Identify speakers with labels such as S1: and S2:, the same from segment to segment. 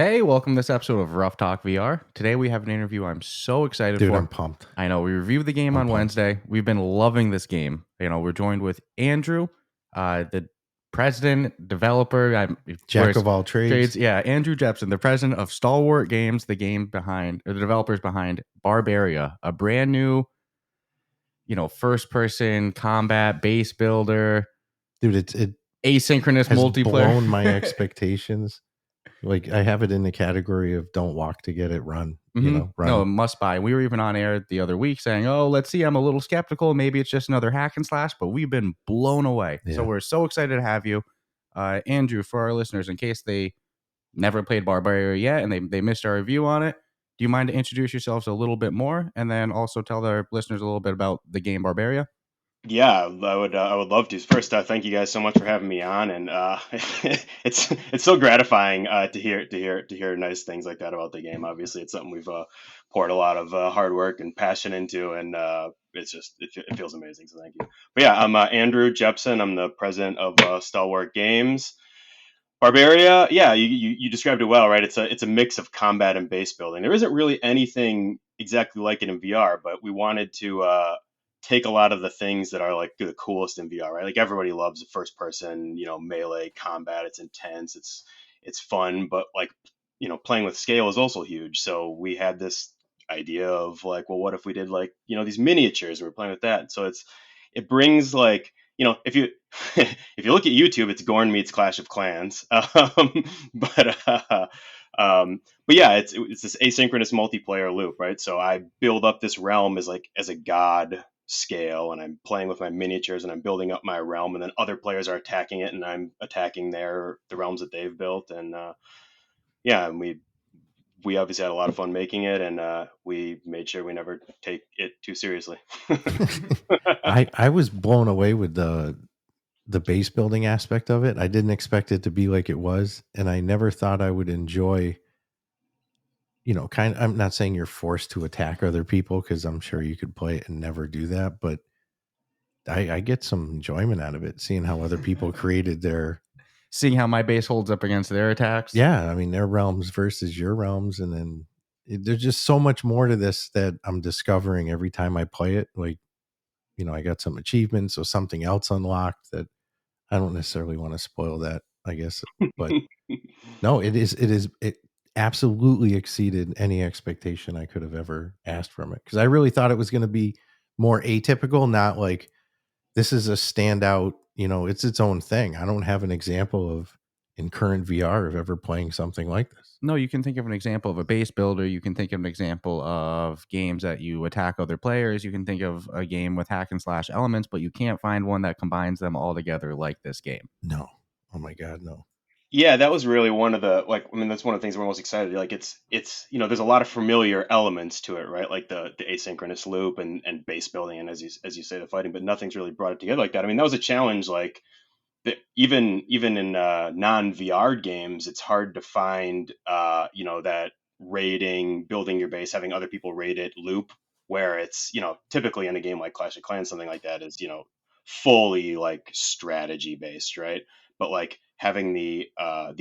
S1: Hey, welcome to this episode of Ruff Talk VR. Today we have an interview I'm so excited
S2: Dude,
S1: for.
S2: I'm pumped.
S1: I know we reviewed the game on Wednesday. We've been loving this game. We're joined with Andrew, the president, developer,
S2: Jack of all trades.
S1: Yeah, Andrew Jepsen, the president of Stalwart Games, the developers behind Barbaria, a brand new, first-person combat base builder.
S2: Dude, it
S1: asynchronous
S2: has
S1: multiplayer.
S2: blown my expectations. Like, I have it in the category of don't walk to get it, run.
S1: Run. No, must buy. We were even on air the other week saying, oh, let's see, I'm a little skeptical. Maybe it's just another hack and slash, but we've been blown away. Yeah. So we're so excited to have you. Andrew, for our listeners, in case they never played Barbaria yet and they missed our review on it, do you mind to introduce yourselves a little bit more and then also tell our listeners a little bit about the game Barbaria?
S3: Yeah, I would love to. First, thank you guys so much for having me on, and it's so gratifying to hear nice things like that about the game. Obviously, it's something we've poured a lot of hard work and passion into, and it feels amazing. So thank you. But yeah, I'm Andrew Jepsen. I'm the president of Stalwart Games. Barbaria, yeah, you described it well, right? It's a mix of combat and base building. There isn't really anything exactly like it in VR, but we wanted to take a lot of the things that are like the coolest in VR, right? Like everybody loves the first person, melee combat. It's intense, it's fun, but like, playing with scale is also huge. So we had this idea of like, well, what if we did like, these miniatures? We were playing with that. So it brings like, if you if you look at YouTube, it's Gorn meets Clash of Clans. But yeah, it's this asynchronous multiplayer loop, right? So I build up this realm as a god scale, and I'm playing with my miniatures, and I'm building up my realm, and then other players are attacking it, and I'm attacking the realms that they've built, and yeah, and we obviously had a lot of fun making it, and we made sure we never take it too seriously.
S2: I was blown away with the base building aspect of it. I didn't expect it to be like it was, and I never thought I would enjoy, I'm not saying you're forced to attack other people, because I'm sure you could play it and never do that, but I get some enjoyment out of it, seeing how other people created
S1: seeing how my base holds up against their attacks.
S2: Yeah, I mean, their realms versus your realms, and then there's just so much more to this that I'm discovering every time I play it. Like, I got some achievements or something else unlocked that I don't necessarily want to spoil that, I guess. But no, it absolutely exceeded any expectation I could have ever asked from it. Because I really thought it was going to be more atypical, not like this is a standout, it's its own thing. I don't have an example of in current VR of ever playing something like this.
S1: No, you can think of an example of a base builder. You can think of an example of games that you attack other players. You can think of a game with hack and slash elements, but you can't find one that combines them all together like this game.
S2: No. Oh my God, no.
S3: Yeah, that was really one of the that's one of the things we're most excited. Like it's there's a lot of familiar elements to it, right? Like the asynchronous loop and base building, and as you say, the fighting, but nothing's really brought it together like that. I mean, that was a challenge. Like even in non VR games, it's hard to find that raiding, building your base, having other people raid it loop, where it's typically in a game like Clash of Clans, something like that is fully like strategy based, right? But like having the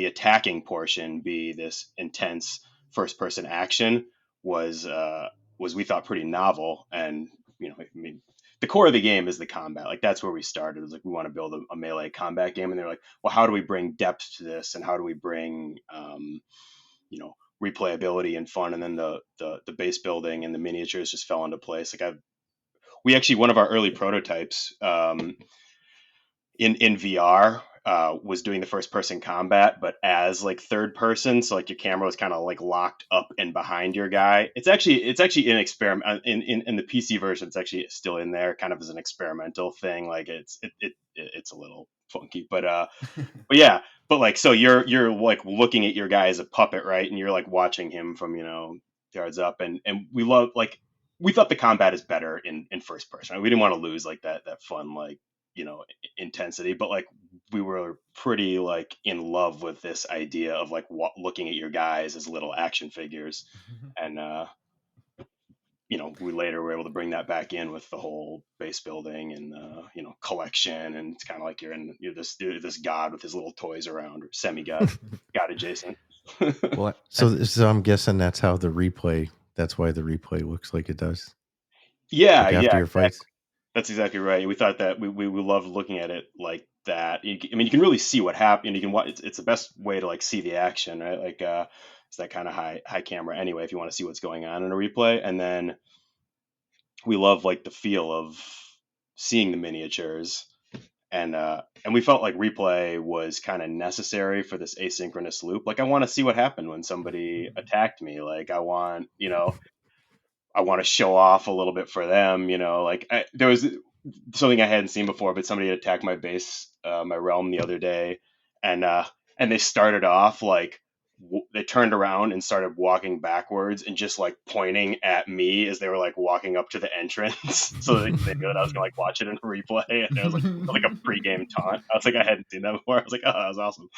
S3: attacking portion be this intense first person action was we thought pretty novel. And I mean, the core of the game is the combat. Like that's where we started. It was like, we want to build a melee combat game, and they're like, well, how do we bring depth to this, and how do we bring replayability and fun? And then the base building and the miniatures just fell into place. Like we actually, one of our early prototypes in VR was doing the first person combat, but as like third person. So like your camera was kind of like locked up and behind your guy. It's actually an experiment in the PC version. It's actually still in there, kind of as an experimental thing. Like it's a little funky, but yeah. But like, so you're like looking at your guy as a puppet, right? And you're like watching him from yards up, and we thought the combat is better in first person. Right? We didn't want to lose like that fun like intensity, but like we were pretty like in love with this idea of like looking at your guys as little action figures. And we later were able to bring that back in with the whole base building and collection, and it's kind of like you're this god with his little toys around, or semi god god adjacent.
S1: Well,
S2: So I'm guessing that's how the replay. That's why the replay looks like it does.
S3: Yeah,
S2: Like after
S3: yeah,
S2: your fights.
S3: that's exactly right. We thought that we love looking at it like that. I mean, you can really see what happened. You can watch. It's the best way to like see the action, right? Like, it's that kind of high camera anyway. If you want to see what's going on in a replay, and then we love like the feel of seeing the miniatures, and we felt like replay was kind of necessary for this asynchronous loop. Like, I want to see what happened when somebody attacked me. Like, I want to show off a little bit for them, like there was something I hadn't seen before, but somebody had attacked my base, my realm the other day, and uh, and they started off like they turned around and started walking backwards and just like pointing at me as they were like walking up to the entrance, so they knew that I was gonna like watch it in a replay, and it was like a pregame taunt. I was like, I hadn't seen that before. I was like, oh, that was awesome.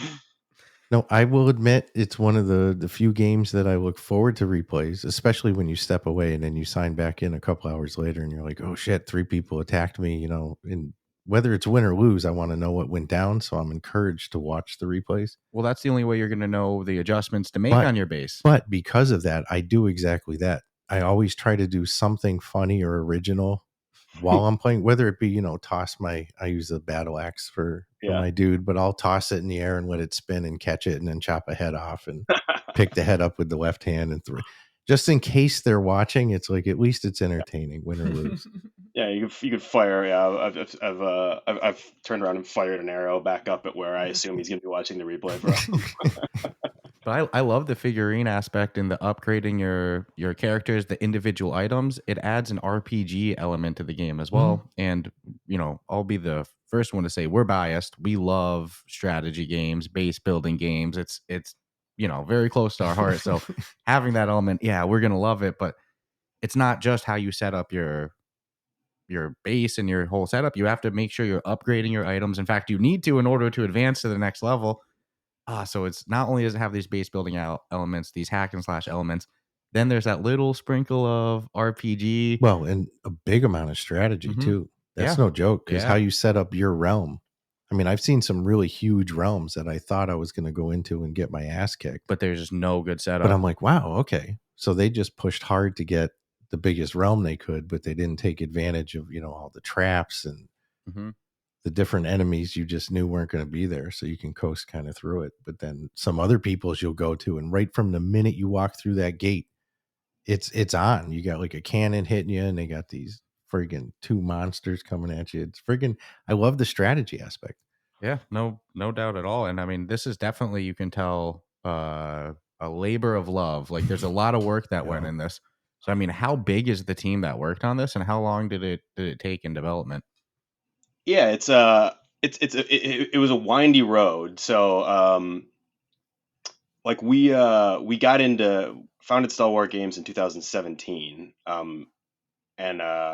S2: No, I will admit it's one of the few games that I look forward to replays, especially when you step away and then you sign back in a couple hours later and you're like, oh shit, 3 people attacked me, and whether it's win or lose, I want to know what went down. So I'm encouraged to watch the replays.
S1: well, that's the only way you're going to know the adjustments to make
S2: But
S1: on your base.
S2: But because of that, I do exactly that. I always try to do something funny or original while I'm playing, whether it be, I use the battle axe for
S3: Yeah.
S2: my dude, but I'll toss it in the air and let it spin and catch it and then chop a head off and pick the head up with the left hand and just in case they're watching. It's like, at least it's entertaining, win or lose.
S3: Yeah, you could fire. Yeah, I've turned around and fired an arrow back up at where I assume he's going to be watching the replay from.
S1: But I love the figurine aspect and the upgrading your characters, the individual items. It adds an RPG element to the game as well. And I'll be the first one to say we're biased. We love strategy games, base building games. It's very close to our heart. So having that element, yeah, we're gonna love it. But it's not just how you set up your base and your whole setup. You have to make sure you're upgrading your items. In fact, you need to in order to advance to the next level. So it's not only does it have these base building out elements, these hack and slash elements, then there's that little sprinkle of RPG.
S2: Well, and a big amount of strategy too. That's
S1: Yeah.
S2: no joke, because
S1: Yeah.
S2: how you set up your realm. I mean, I've seen some really huge realms that I thought I was going to go into and get my ass kicked.
S1: But there's just no good setup.
S2: But I'm like, wow, okay. So they just pushed hard to get the biggest realm they could, but they didn't take advantage of, all the traps and the different enemies you just knew weren't going to be there. So you can coast kind of through it. But then some other people's you'll go to, and right from the minute you walk through that gate, it's on. You got like a cannon hitting you, and they got these friggin' 2 monsters coming at you. It's friggin', I love the strategy aspect.
S1: Yeah, no doubt at all. And I mean, this is definitely, you can tell, a labor of love. Like, there's a lot of work that went in this. So I mean, how big is the team that worked on this, and how long did it take in development?
S3: Yeah, it was a windy road. So like we founded Stalwart Games in 2017, and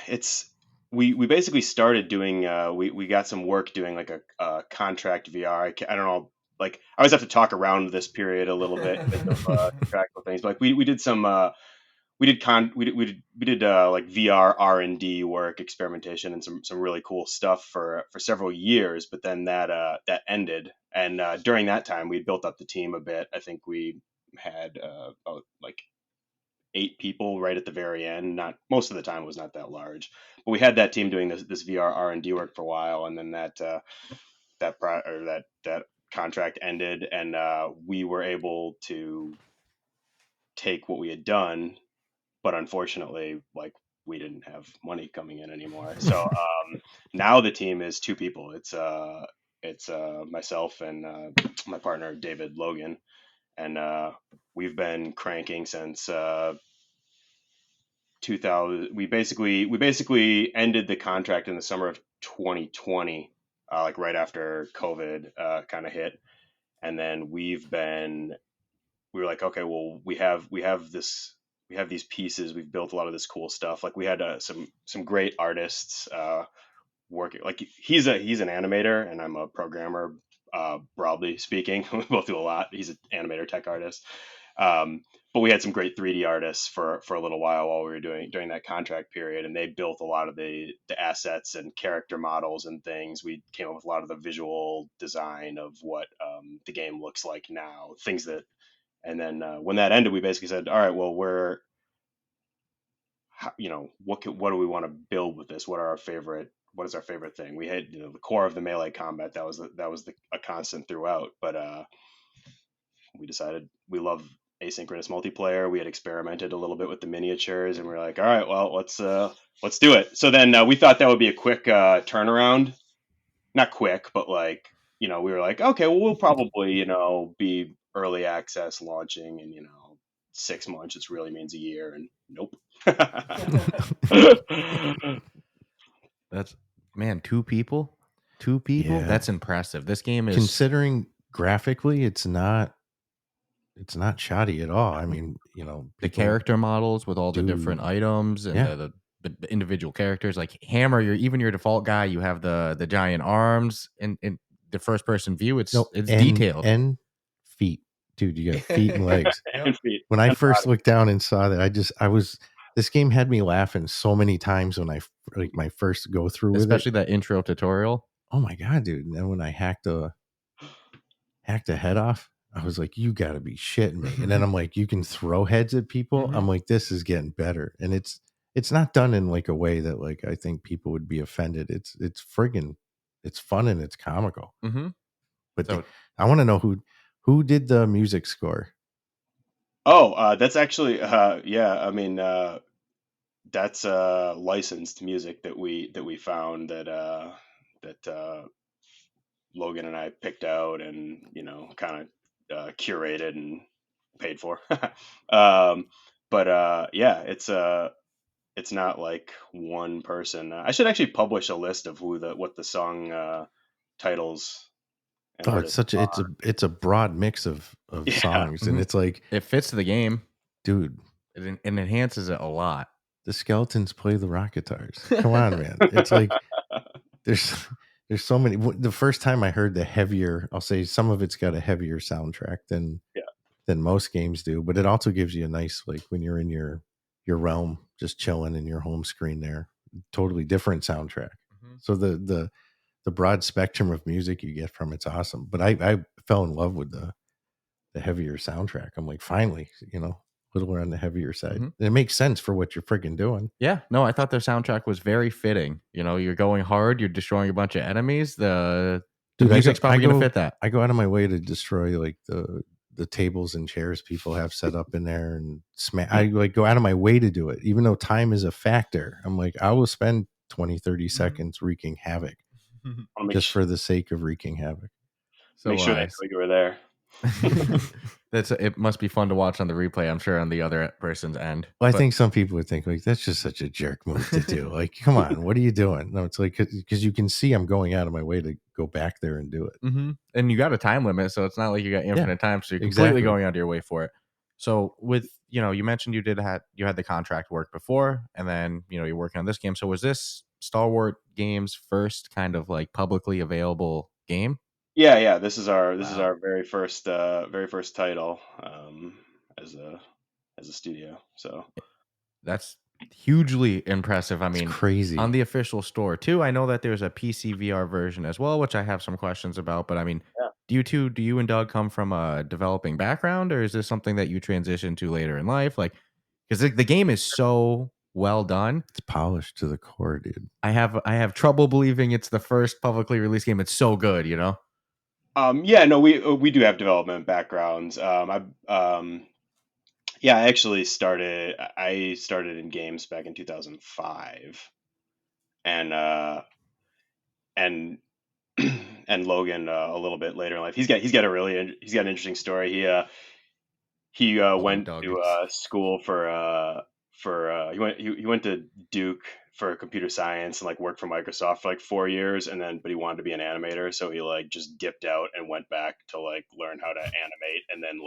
S3: it's we basically started doing we got some work doing like a contract VR. I don't know, like I always have to talk around this period a little bit because of contractual things. But like we did some we did like VR R&D work, experimentation, and some really cool stuff for several years. But then that ended, and during that time we built up the team a bit. I think we had like 8 people right at the very end. Not most of the time, it was not that large, but we had that team doing this VR R&D work for a while, and then that contract ended, and we were able to take what we had done, but unfortunately, like, we didn't have money coming in anymore. So now the team is 2 people. It's myself and my partner David Logan, and we've been cranking since 2000. We basically ended the contract in the summer of 2020, like right after COVID kind of hit, and then we were like, okay, well, we have these pieces. We've built a lot of this cool stuff. Like, we had some great artists working. Like, he's an animator and I'm a programmer. Broadly speaking, we both do a lot. He's an animator, tech artist. But we had some great 3D artists for a little while we were during that contract period, and they built a lot of the assets and character models and things. We came up with a lot of the visual design of what the game looks like now, things that. And then when that ended, we basically said, all right, well, what do we want to build with this? What is our favorite thing? We had the core of the melee combat that was a constant throughout, but we decided we love asynchronous multiplayer. We had experimented a little bit with the miniatures, and we were like, all right, well, let's do it. So then we thought that would be a quick turnaround. Not quick, but we were like, okay, well, we'll probably be early access launching in 6 months. It really means a year, and nope.
S1: That's two people.
S2: Yeah.
S1: That's impressive. This game is,
S2: considering graphically, it's not shoddy at all. I mean,
S1: the character models with all the different items and the individual characters, like Hammer, even your default guy, you have the giant arms and the first person view. It's detailed
S2: and feet, dude. You got feet and legs.
S3: And feet.
S2: When I first looked down and saw that, this game had me laughing so many times when I my first go through with it,
S1: especially that intro tutorial.
S2: Oh my god, dude! And then when I hacked a head off, I was like, you gotta be shitting me. And then I'm like, you can throw heads at people.
S1: Mm-hmm.
S2: I'm like, this is getting better. And it's not done in a way that I think people would be offended. It's friggin', it's fun and it's comical.
S1: Mm-hmm.
S2: But I want to know who did the music score.
S3: Oh, that's actually I mean that's licensed music that we found that Logan and I picked out and kind of curated and paid for. But it's not like one person. I should actually publish a list of what the song titles.
S2: Oh, it's a broad mix of songs, and it's like
S1: it fits the game,
S2: dude.
S1: It enhances it a lot.
S2: The Skeletons play the rock guitars. Come on, man. It's like there's so many. The first time I heard the heavier, I'll say some of it's got a heavier soundtrack than most games do, but it also gives you a nice, when you're in your realm, just chilling in your home screen there, totally different soundtrack. Mm-hmm. So the broad spectrum of music you get from it's awesome. But I fell in love with the heavier soundtrack. I'm like, finally, a little on the heavier side. Mm-hmm. And it makes sense for what you're freaking doing.
S1: Yeah, no, I thought the soundtrack was very fitting. You're going hard, you're destroying a bunch of enemies. The music's probably going to fit that.
S2: I go out of my way to destroy the tables and chairs people have set up in there and I go out of my way to do it, even though time is a factor. I'm like, I will spend 20-30 seconds wreaking havoc just for the sake of wreaking havoc.
S3: So make sure that you were there.
S1: It must be fun to watch on the replay, I'm sure, on the other person's end.
S2: Well, I think some people would think that's just such a jerk move to do. Come on, what are you doing? No, it's because you can see I'm going out of my way to go back there and do it.
S1: Mm-hmm. And you got a time limit, so it's not like you got infinite time, so you're completely going out of your way for it. So with you mentioned you had the contract work before, and then you're working on this game. So was this Stalwart Games' first kind of publicly available game?
S3: Yeah. This is our very first title as a studio. So
S1: that's hugely impressive. I mean,
S2: it's crazy.
S1: On the official store too. I know that there's a PC VR version as well, which I have some questions about. But I mean, do you and Doug come from a developing background, or is this something that you transition to later in life? Because the game is so well done.
S2: It's polished to the core, dude.
S1: I have trouble believing it's the first publicly released game. It's so good,
S3: we do have development backgrounds. I actually started in games back in 2005, and Logan a little bit later in life. He's got an interesting story. He went to school he went to Duke for computer science and worked for Microsoft for 4 years, but he wanted to be an animator, so he just dipped out and went back to learn how to animate, and then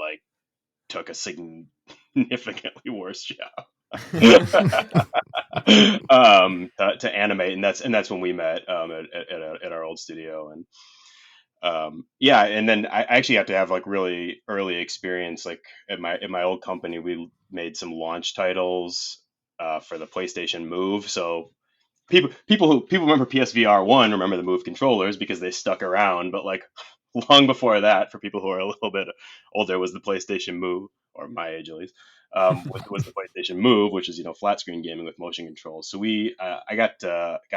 S3: took a significantly worse job to animate, and that's when we met at our old studio. yeah, and then I actually have to have like really early experience. Like at my old company, we made some launch titles for the PlayStation Move. So people remember PSVR 1 remember the Move controllers because they stuck around, but like long before that, for people who are a little bit older, was the PlayStation Move, or my age at least. Was the PlayStation Move, which is flat screen gaming with motion controls. So I got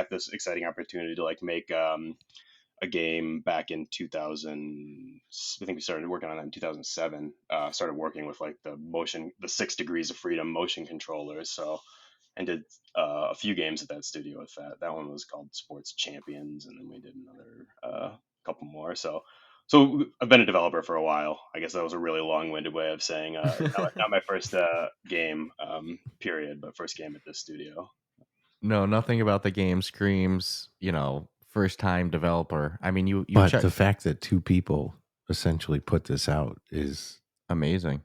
S3: this exciting opportunity to like make a game back in 2000. I think we started working on it in 2007. Started working with like the 6 degrees of freedom motion controllers. So, and did a few games at that studio with that. That one was called Sports Champions, and then we did another couple more. So I've been a developer for a while. I guess that was a really long-winded way of saying not my first game, period, but first game at this studio.
S1: No, nothing about the game screams, first time developer. I mean, you
S2: But the fact that 2 people essentially put this out is
S1: amazing.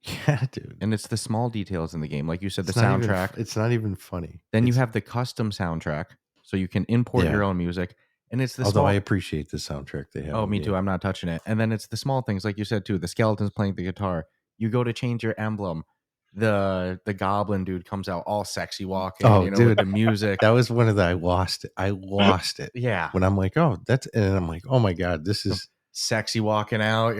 S2: Yeah, dude.
S1: And it's the small details in the game. Like you said,
S2: It's
S1: the
S2: not
S1: soundtrack.
S2: It's not even funny.
S1: Then you have the custom soundtrack, so you can import your own music. And it's the
S2: Although I appreciate the soundtrack they have.
S1: Oh, me too. I'm not touching it. And then it's the small things, like you said too. The skeleton's playing the guitar. You go to change your emblem. The goblin dude comes out all sexy walking.
S2: Oh, dude,
S1: with the music.
S2: That was one of the I lost it.
S1: Yeah.
S2: When I'm like, oh, and I'm like, oh my god, this is
S1: sexy walking out.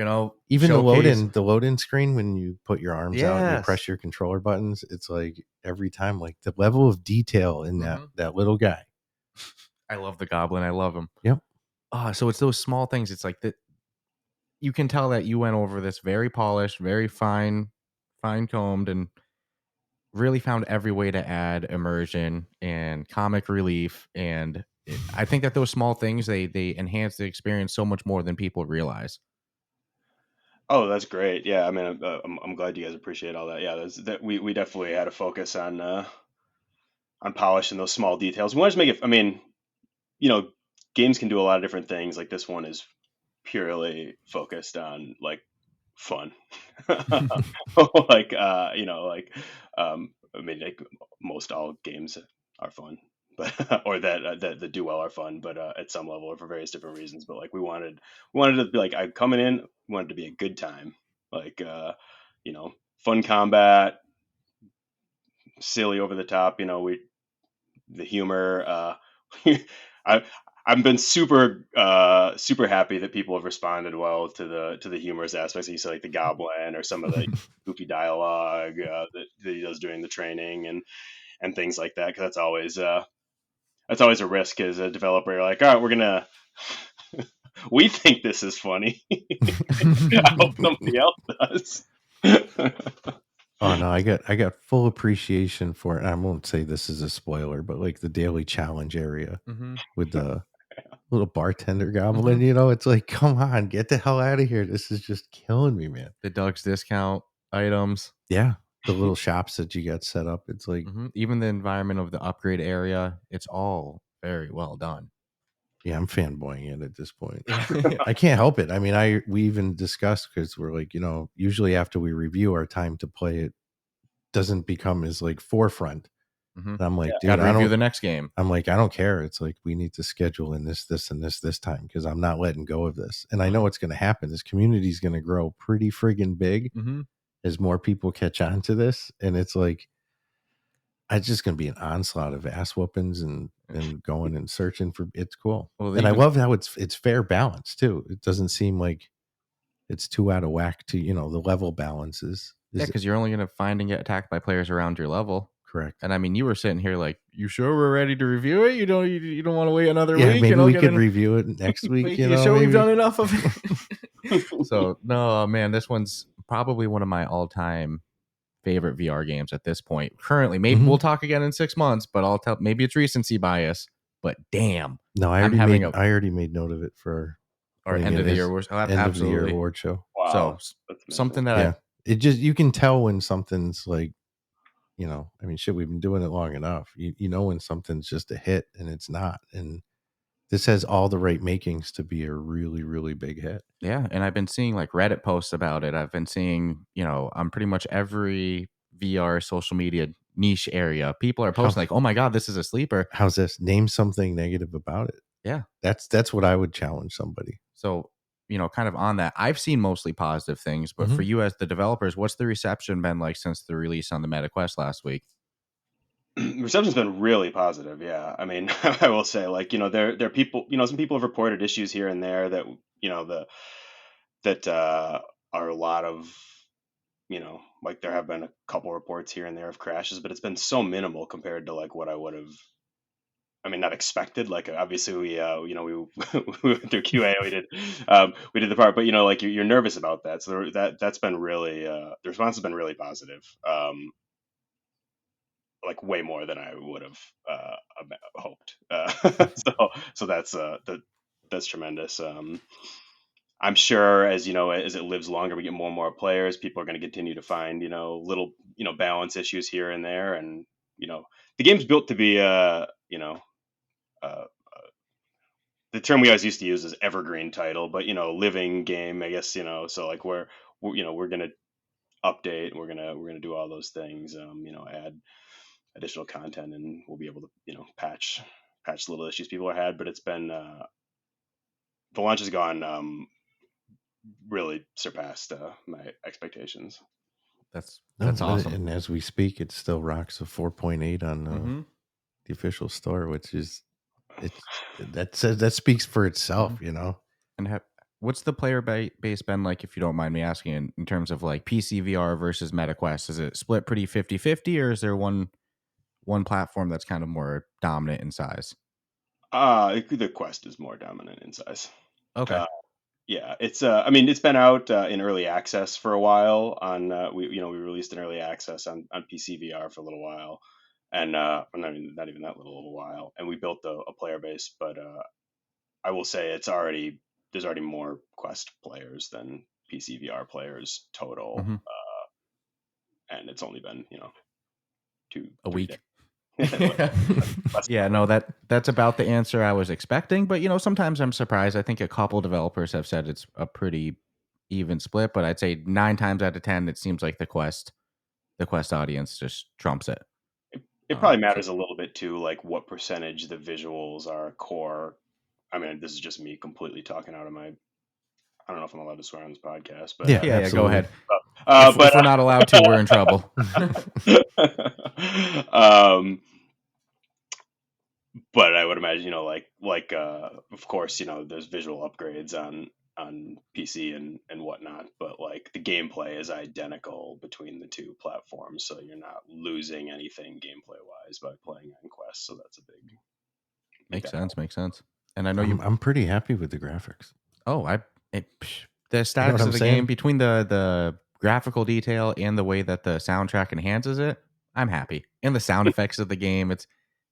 S2: Even
S1: showcase.
S2: the load-in screen when you put your arms out and you
S1: Yes.
S2: press your controller buttons. It's like every time, like the level of detail in that little guy.
S1: I love the goblin. I love him.
S2: Yep.
S1: So it's those small things. It's like that. You can tell that you went over this very polished, very fine combed, and really found every way to add immersion and comic relief. And I think that those small things, they enhance the experience so much more than people realize.
S3: Oh, that's great. Yeah, I mean, I'm glad you guys appreciate all that. Yeah, we definitely had a focus on polishing those small details. We want to make it. I mean, games can do a lot of different things. Like this one is purely focused on like fun. I mean, like most all games are fun, but or that do well are fun, but at some level or for various different reasons. But like we wanted to be like I'm coming in. We wanted to be a good time, like fun combat, silly over the top. The humor. I've been super happy that people have responded well to the humorous aspects. You said like the goblin or some of the goofy dialogue that he does during the training and things like that. Because that's always a risk as a developer. You're like, all right, we're gonna we think this is funny. I hope somebody else does.
S2: Oh no, I got full appreciation for it. I won't say this is a spoiler, but like the daily challenge area with the little bartender goblin, it's like, come on, get the hell out of here. This is just killing me, man.
S1: The Doug's discount items.
S2: Yeah. The little shops that you got set up. It's like
S1: even the environment of the upgrade area, it's all very well done.
S2: Yeah, I'm fanboying it at this point. I can't help it. I mean, we even discussed because we're like, usually after we review, our time to play it doesn't become as like forefront. And I'm like, dude,
S1: gotta review the next game.
S2: I'm like, I don't care. It's like we need to schedule in this, and this time because I'm not letting go of this. And I know what's going to happen. This community is going to grow pretty friggin' big as more people catch on to this. And it's like, it's just going to be an onslaught of ass whoopings and going and searching for. It's cool. Well, and I love how it's fair balance too. It doesn't seem like it's too out of whack to, the level balances.
S1: Yeah, because you're only going to find and get attacked by players around your level.
S2: Correct.
S1: And I mean, you were sitting here like, you sure we're ready to review it? You don't want to wait another week?
S2: Maybe we could review it next week.
S1: You sure we've done enough of it? So, no, man, this one's probably one of my all-time favorite VR games at this point. Currently, maybe we'll talk again in 6 months, but I'll tell. Maybe it's recency bias, but damn.
S2: No, I already made note of it for
S1: our end of the year
S2: award show.
S3: Wow.
S1: So something that
S2: you can tell when something's like, I mean, shit, we've been doing it long enough. You know when something's just a hit and it's not. And this has all the right makings to be a really, really big hit.
S1: Yeah. And I've been seeing like Reddit posts about it. I've been seeing, on pretty much every VR social media niche area, people are posting like, oh my God, this is a sleeper.
S2: How's this? Name something negative about it.
S1: Yeah.
S2: That's what I would challenge somebody.
S1: So, kind of on that, I've seen mostly positive things, but for you as the developers, what's the reception been like since the release on the MetaQuest last week?
S3: Reception's been really positive. Yeah, I mean, I will say, like, there are people, some people have reported issues here and there that the that are a lot of, like there have been a couple reports here and there of crashes, but it's been so minimal compared to like what I would have. I mean, not expected. Like, obviously, we went through QA, we did the part, but like you're nervous about that. So that's been really, the response has been really positive. Like way more than I would have hoped. So that's tremendous. I'm sure as as it lives longer, we get more and more players. People are going to continue to find little balance issues here and there, and the game's built to be uh, the term we always used to use is evergreen title, but living game, I guess. So like we're gonna update, we're gonna do all those things. Add additional content, and we'll be able to patch little issues people have had. But it's been the launch has gone really surpassed my expectations.
S1: That's
S2: No,
S1: awesome.
S2: And as we speak, it still rocks a 4.8 on the official store, which is that speaks for itself,
S1: And what's the player base been like, if you don't mind me asking, in terms of like PC VR versus MetaQuest? Is it split pretty 50-50, or is there one platform that's kind of more dominant in size?
S3: The Quest is more dominant in size.
S1: Okay.
S3: Yeah, it's I mean, it's been out in early access for a while. On we released an early access on PC VR for a little while, and not even that little of a while, and we built a player base. But I will say there's already more Quest players than PC VR players total, and it's only been
S1: a
S3: 3
S1: week.
S3: days.
S1: Yeah, no, that's about the answer I was expecting. But sometimes I'm surprised. I think a couple developers have said it's a pretty even split, but I'd say 9 times out of 10, it seems like the Quest audience just trumps it.
S3: It probably matters a little bit too, like what percentage the visuals are core. I mean, this is just me completely talking out of my. I don't know if I'm allowed to swear on this podcast, but
S1: yeah, go ahead.
S3: But
S1: if we're not allowed to, we're in trouble.
S3: But I would imagine, of course, there's visual upgrades on PC and whatnot, but like the gameplay is identical between the two platforms, so you're not losing anything gameplay wise by playing on Quest. So that's a big.
S1: Makes sense. And I know
S2: I'm pretty happy with the graphics.
S1: Oh, the statics of the game, between the graphical detail and the way that the soundtrack enhances it, I'm happy. And the sound effects of the game,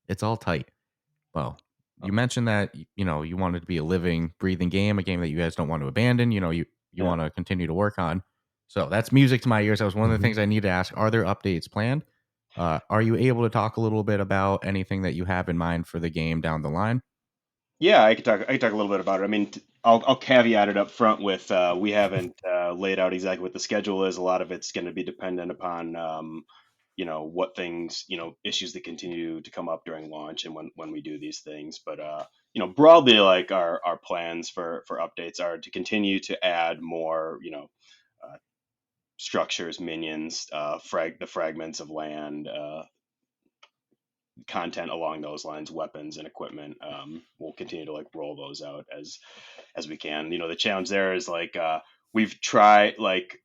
S1: it's all tight. Well, you mentioned that you want it to be a living, breathing game, a game that you guys don't want to abandon. You want to continue to work on. So that's music to my ears. That was one of the things I need to ask. Are there updates planned? Are you able to talk a little bit about anything that you have in mind for the game down the line?
S3: Yeah, I could talk. I could talk a little bit about it. I mean, I'll caveat it up front with we haven't laid out exactly what the schedule is. A lot of it's going to be dependent upon what things, issues that continue to come up during launch and when we do these things. But broadly, like our plans for updates are to continue to add more structures, minions, the fragments of land, content along those lines, weapons and equipment. We'll continue to like roll those out as we can. The challenge there is like we've tried like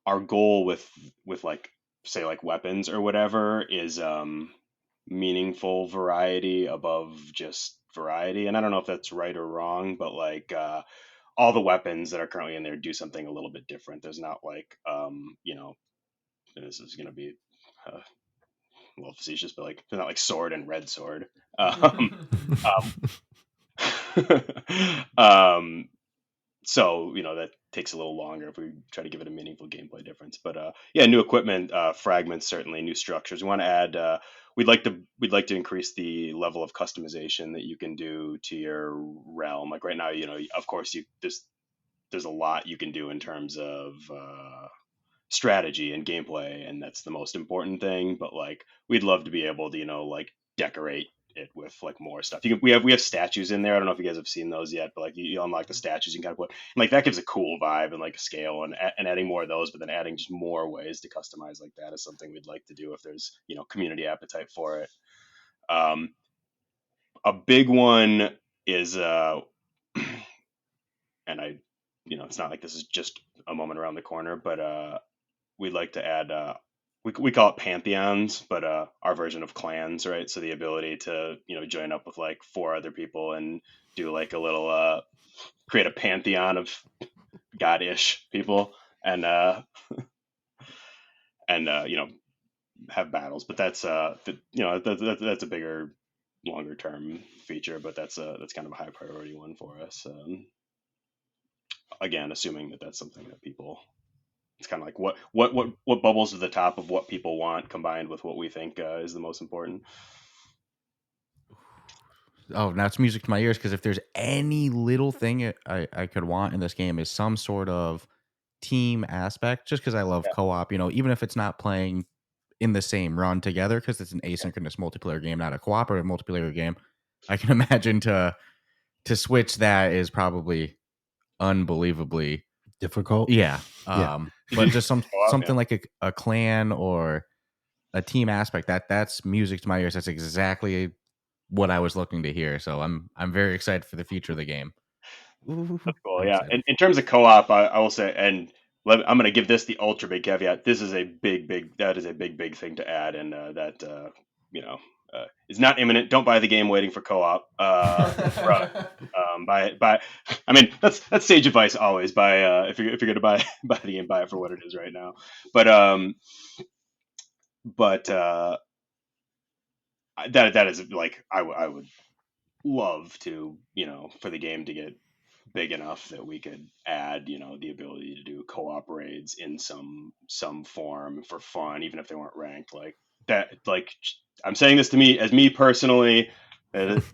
S3: our goal with like say like weapons or whatever is meaningful variety above just variety. And I don't know if that's right or wrong, but like all the weapons that are currently in there do something a little bit different. There's not like this is going to be uh, a little facetious, but like they're not like sword and red sword. Um, so that takes a little longer if we try to give it a meaningful gameplay difference. But yeah, new equipment, fragments, certainly new structures. We want to add. We'd like to increase the level of customization that you can do to your realm. Like right now, of course, there's a lot you can do in terms of strategy and gameplay, and that's the most important thing. But like we'd love to be able to like decorate it with like more stuff. We have statues in there. I don't know if you guys have seen those yet, but like you unlock the statues, you can kind of put, and like that gives a cool vibe and like a scale, and adding more of those, but then adding just more ways to customize like that is something we'd like to do if there's community appetite for it. A big one is and it's not like this is just a moment around the corner, but we'd like to add we call it pantheons, but our version of clans, right? So the ability to join up with like 4 other people and do like a little create a pantheon of god-ish people, and have battles. But that's that's a bigger, longer term feature, but that's kind of a high priority one for us. Again, assuming that that's something that people, it's kind of like what bubbles to the top of what people want combined with what we think is the most important.
S1: Oh, now it's music to my ears, because if there's any little thing I could want in this game is some sort of team aspect, just because I love co-op, even if it's not playing in the same run together, because it's an asynchronous multiplayer game, not a cooperative multiplayer game. I can imagine to switch that is probably unbelievably
S2: difficult.
S1: Yeah.
S2: Yeah.
S1: But just something like a clan or a team aspect, that's music to my ears. That's exactly what I was looking to hear. So I'm very excited for the future of the game.
S3: That's cool.
S1: I'm
S3: Yeah.
S1: excited.
S3: In terms of co-op, I will say, and I'm going to give this the ultra big caveat. This is a that is a big thing to add, and that is not imminent. Don't buy the game waiting for co-op. Buy. I mean, that's sage advice always. Buy if you're going to buy the game, buy it for what it is right now. But that is like I would love to for the game to get big enough that we could add the ability to do co-op raids in some form for fun, even if they weren't ranked like that. Like, I'm saying this to me personally.
S1: Yes,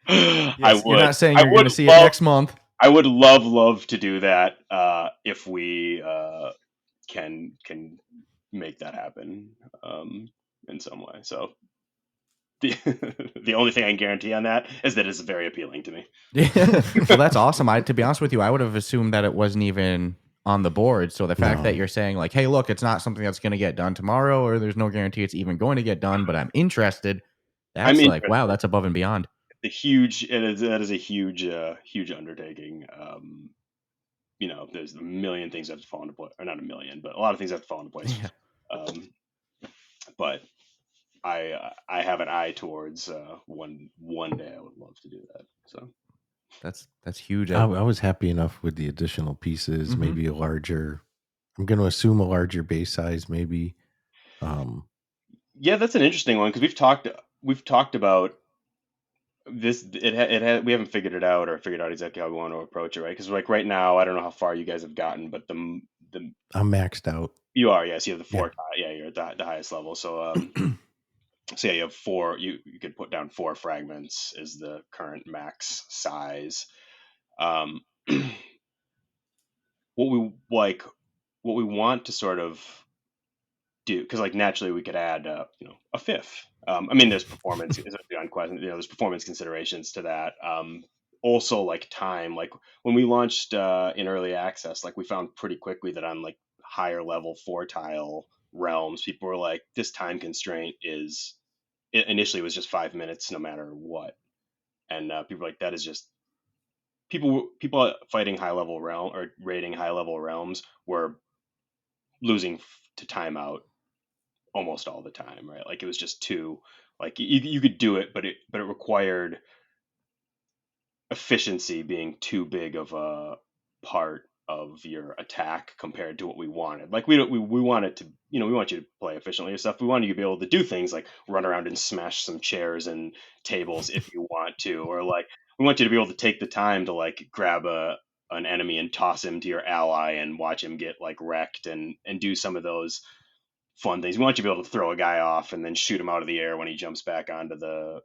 S3: I would.
S1: you're not saying
S3: I
S1: you're going
S3: would
S1: to see
S3: love,
S1: it next month.
S3: I would love to do that if we can make that happen in some way. So the only thing I can guarantee on that is that it's very appealing to me.
S1: Yeah. Well, that's awesome. To be honest with you, I would have assumed that it wasn't even on the board. So the fact that you're saying like, hey, look, it's not something that's going to get done tomorrow, or there's no guarantee it's even going to get done, but I'm interested.
S3: I'm
S1: That's like,
S3: interested.
S1: wow, that's above and beyond.
S3: That is a huge undertaking. There's a million things that have to fall into place, or not a million, but a lot of things have to fall into place.
S1: Yeah.
S3: But I have an eye towards one day I would love to do that. So
S1: that's huge.
S2: I was happy enough with the additional pieces, maybe a larger, I'm going to assume a larger base size, maybe.
S3: Yeah, that's an interesting one, because we've talked about this. We haven't figured it out, or figured out exactly how we want to approach it, right? Because like right now, I don't know how far you guys have gotten, but the
S2: I'm maxed out.
S3: you are, yes, you have the 4.
S2: Yeah.
S3: Yeah, you're at the highest level. So so yeah, you have 4. You could put down 4 fragments is the current max size. What we want to sort of do, because like naturally we could add a 5th. I mean, there's performance is beyond question. There's performance considerations to that. Also, like time, like when we launched in early access, like we found pretty quickly that on like higher level 4 tile realms, people were like, this time constraint is, it initially was just 5 minutes no matter what, and people were like, that is just, people fighting high level realm or raiding high level realms were losing to timeout almost all the time, right? Like it was just too, like you could do it, but it required efficiency being too big of a part of your attack compared to what we wanted. Like we wanted to, we want you to play efficiently and stuff. We want you to be able to do things like run around and smash some chairs and tables if you want to, or like we want you to be able to take the time to like grab an enemy and toss him to your ally and watch him get like wrecked, and do some of those fun things. We want you to be able to throw a guy off and then shoot him out of the air when he jumps back onto the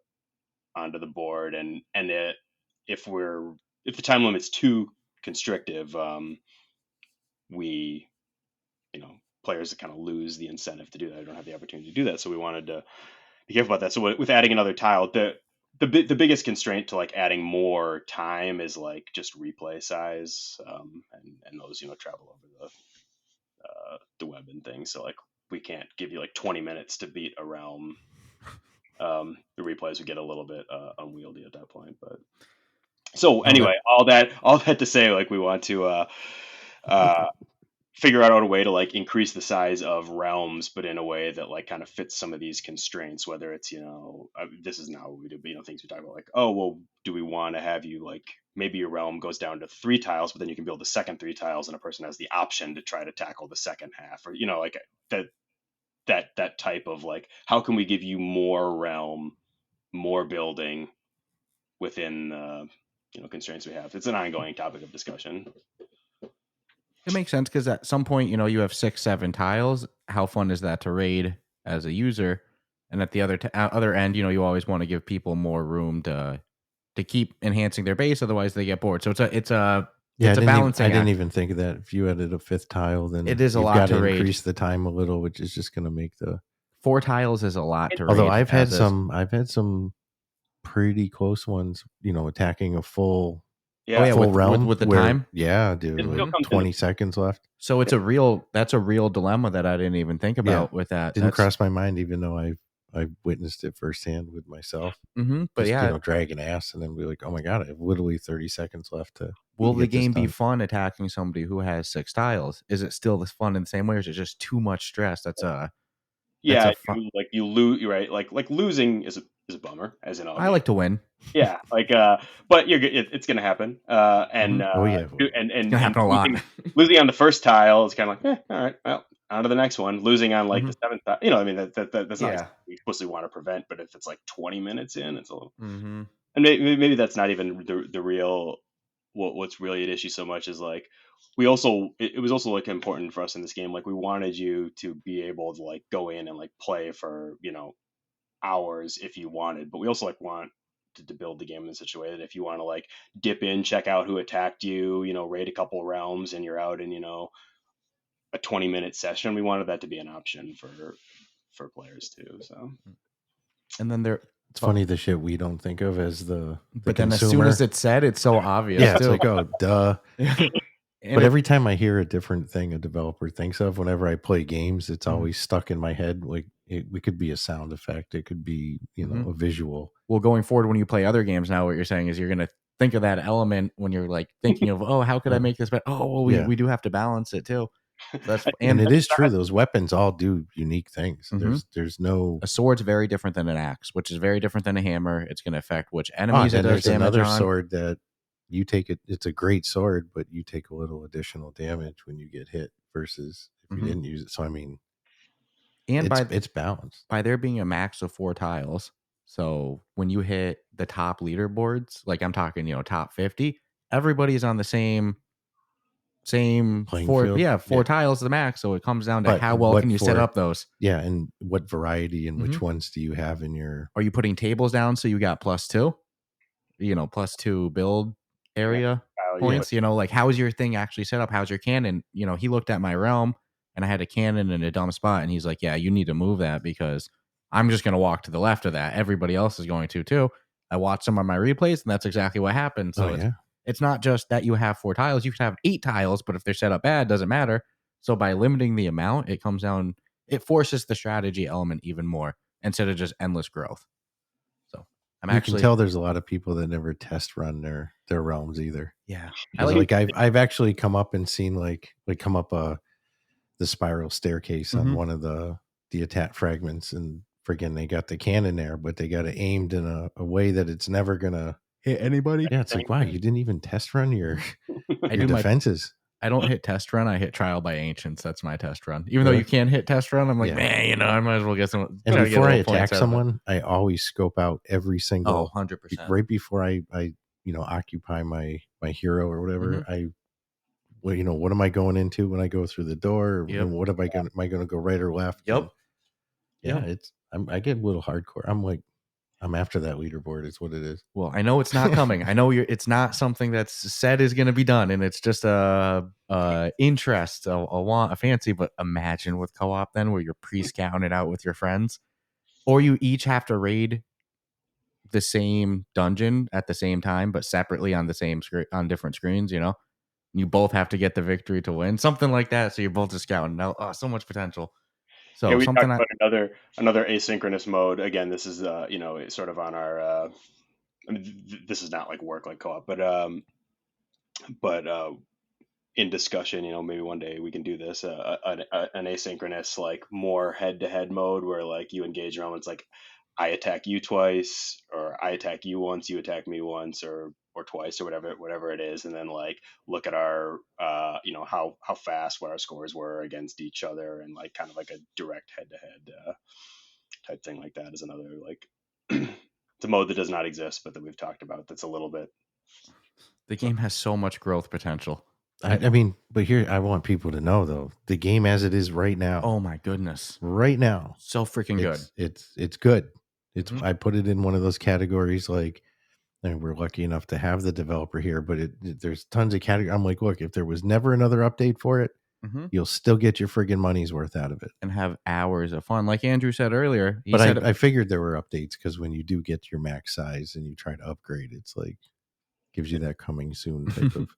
S3: board, and if the time limit's too constrictive, we players kind of lose the incentive to do that. I don't have the opportunity to do that, so we wanted to be careful about that. So with adding another tile, the biggest constraint to like adding more time is like just replay size, and those travel over the web and things. So like we can't give you like 20 minutes to beat a realm. The replays would get a little bit unwieldy at that point. But so anyway, all that to say, like we want to figure out a way to like increase the size of realms, but in a way that like kind of fits some of these constraints. Whether it's this is not what we do, but things we talk about, like, oh well, do we want to have you like maybe your realm goes down to 3 tiles, but then you can build the second 3 tiles, and a person has the option to try to tackle the second half, or like that type of like, how can we give you more realm, more building within constraints we have. It's an ongoing topic of discussion.
S1: It makes sense because at some point, you have 6, 7 tiles. How fun is that to raid as a user? And at the other end, you always want to give people more room to keep enhancing their base. Otherwise, they get bored. So it's a balancing
S2: I didn't
S1: act.
S2: even think of that. If you added a 5th tile, then
S1: it is a
S2: you've
S1: lot
S2: got
S1: to
S2: to
S1: raid.
S2: increase the time a little, which is just going to make the
S1: 4 tiles is a lot to raid.
S2: Although I've had some pretty close ones, attacking a full full realm
S1: with the time.
S2: Yeah, dude, like 20 seconds left.
S1: So that's a real dilemma that I didn't even think about with that.
S2: Didn't cross my mind, even though I witnessed it firsthand with myself.
S1: But
S2: just, dragging ass and then be like, oh my god, I have literally 30 seconds left to.
S1: Will the game be fun attacking somebody who has 6 tiles? Is it still this fun in the same way, or is it just too much stress?
S3: You lose, right? Like losing is a bummer, as in all.
S1: I like to win.
S3: Yeah, like but it's gonna happen. And
S1: it's gonna happen a lot.
S3: Losing on the first tile is kind of like, all right, well, on to the next one. Losing on like the 7th tile, I mean that's not something we explicitly want to prevent. But if it's like 20 minutes in, it's a little. And maybe that's not even the real. What's really at issue so much is like it was also like important for us in this game. Like we wanted you to be able to like go in and like play for hours if you wanted, but we also like want to build the game in such a way that if you want to like dip in, check out who attacked you, raid a couple realms, and you're out in a 20-minute session, we wanted that to be an option for players too. So,
S1: and then
S2: it's funny the shit we don't think of as the
S1: but
S2: then
S1: consumer. As soon as it's said, it's so obvious.
S2: Yeah, it's like, oh, duh. But every time I hear a different thing a developer thinks of, whenever I play games, it's always stuck in my head. Like it could be a sound effect, it could be a visual.
S1: Well, going forward, when you play other games now, what you're saying is you're going to think of that element when you're like thinking of, oh, how could I make this better? Oh, well, we do have to balance it too.
S2: And it is true; those weapons all do unique things. There's no
S1: a sword's very different than an axe, which is very different than a hammer. It's going to affect which enemies it does damage on.
S2: There's another sword that you take it. It's a great sword, but you take a little additional damage when you get hit versus if you didn't use it. So I mean,
S1: and
S2: it's balanced
S1: by there being a max of 4 tiles. So when you hit the top leaderboards, like I'm talking, top 50, everybody's on the same
S2: playing
S1: 4
S2: field.
S1: 4 tiles the max. So it comes down to how well can you set up those.
S2: Yeah, and what variety and which ones do you have in your?
S1: Are you putting tables down so you got +2? +2 build area points. Like how's your thing actually set up? How's your cannon? He looked at my realm and I had a cannon in a dumb spot, and he's like, yeah, you need to move that because I'm just going to walk to the left of that. Everybody else is going to too. I watched some of my replays, and that's exactly what happened. So it's not just that you have 4 tiles. You could have 8 tiles, but if they're set up bad, doesn't matter. So by limiting the amount, it comes down, it forces the strategy element even more instead of just endless growth. So
S2: you can tell there's a lot of people that never test run their realms either.
S1: Yeah.
S2: I've actually come up and seen like come up the spiral staircase on one of the attack fragments, and freaking they got the cannon there, but they got it aimed in a way that it's never gonna
S1: hit anybody.
S2: Yeah, it's like, wow, you didn't even test run your defenses.
S1: I don't hit test run. I hit trial by ancients. That's my test run. Even though you can hit test run, I'm like, man, I might as well get some.
S2: And before I attack someone, I always scope out every single.
S1: 100%.
S2: Right before I occupy my hero or whatever. What am I going into when I go through the door? Yep. What am I going to go right or left?
S1: Yep.
S2: And, I get a little hardcore. I'm like, I'm after that leaderboard is what it is.
S1: Well, I know it's not coming. I know it's not something that's said is going to be done, and it's just a interest, a want, a fancy. But imagine with co-op then, where you're pre-scouting it out with your friends. or you each have to raid the same dungeon at the same time, but separately on the same screen on different screens. You both have to get the victory to win, something like that. So you're both just scouting. Now, so much potential.
S3: Yeah,
S1: So
S3: we talked
S1: something
S3: about another asynchronous mode. Again, this is it's sort of on our. I mean, this is not like work like co-op, but in discussion, maybe one day we can do this, an asynchronous, like more head-to-head mode where like you engage around. It's like I attack you twice, or I attack you once, you attack me once, or twice, or whatever it is, and then like look at our how fast what our scores were against each other, and like kind of like a direct head-to-head type thing. Like that is another like it's a mode that does not exist, but that we've talked about. That's a little bit.
S1: the game has so much growth potential.
S2: I mean, but here I want people to know though, the game as it is right now.
S1: Oh my goodness,
S2: right now,
S1: so freaking good.
S2: It's good. It's I put it in one of those categories like, and we're lucky enough to have the developer here, but there's tons of categories. I'm like, look, if there was never another update for it, you'll still get your friggin' money's worth out of it
S1: and have hours of fun. Like Andrew said earlier,
S2: I figured there were updates because when you do get your max size and you try to upgrade, it's like gives you that coming soon type of.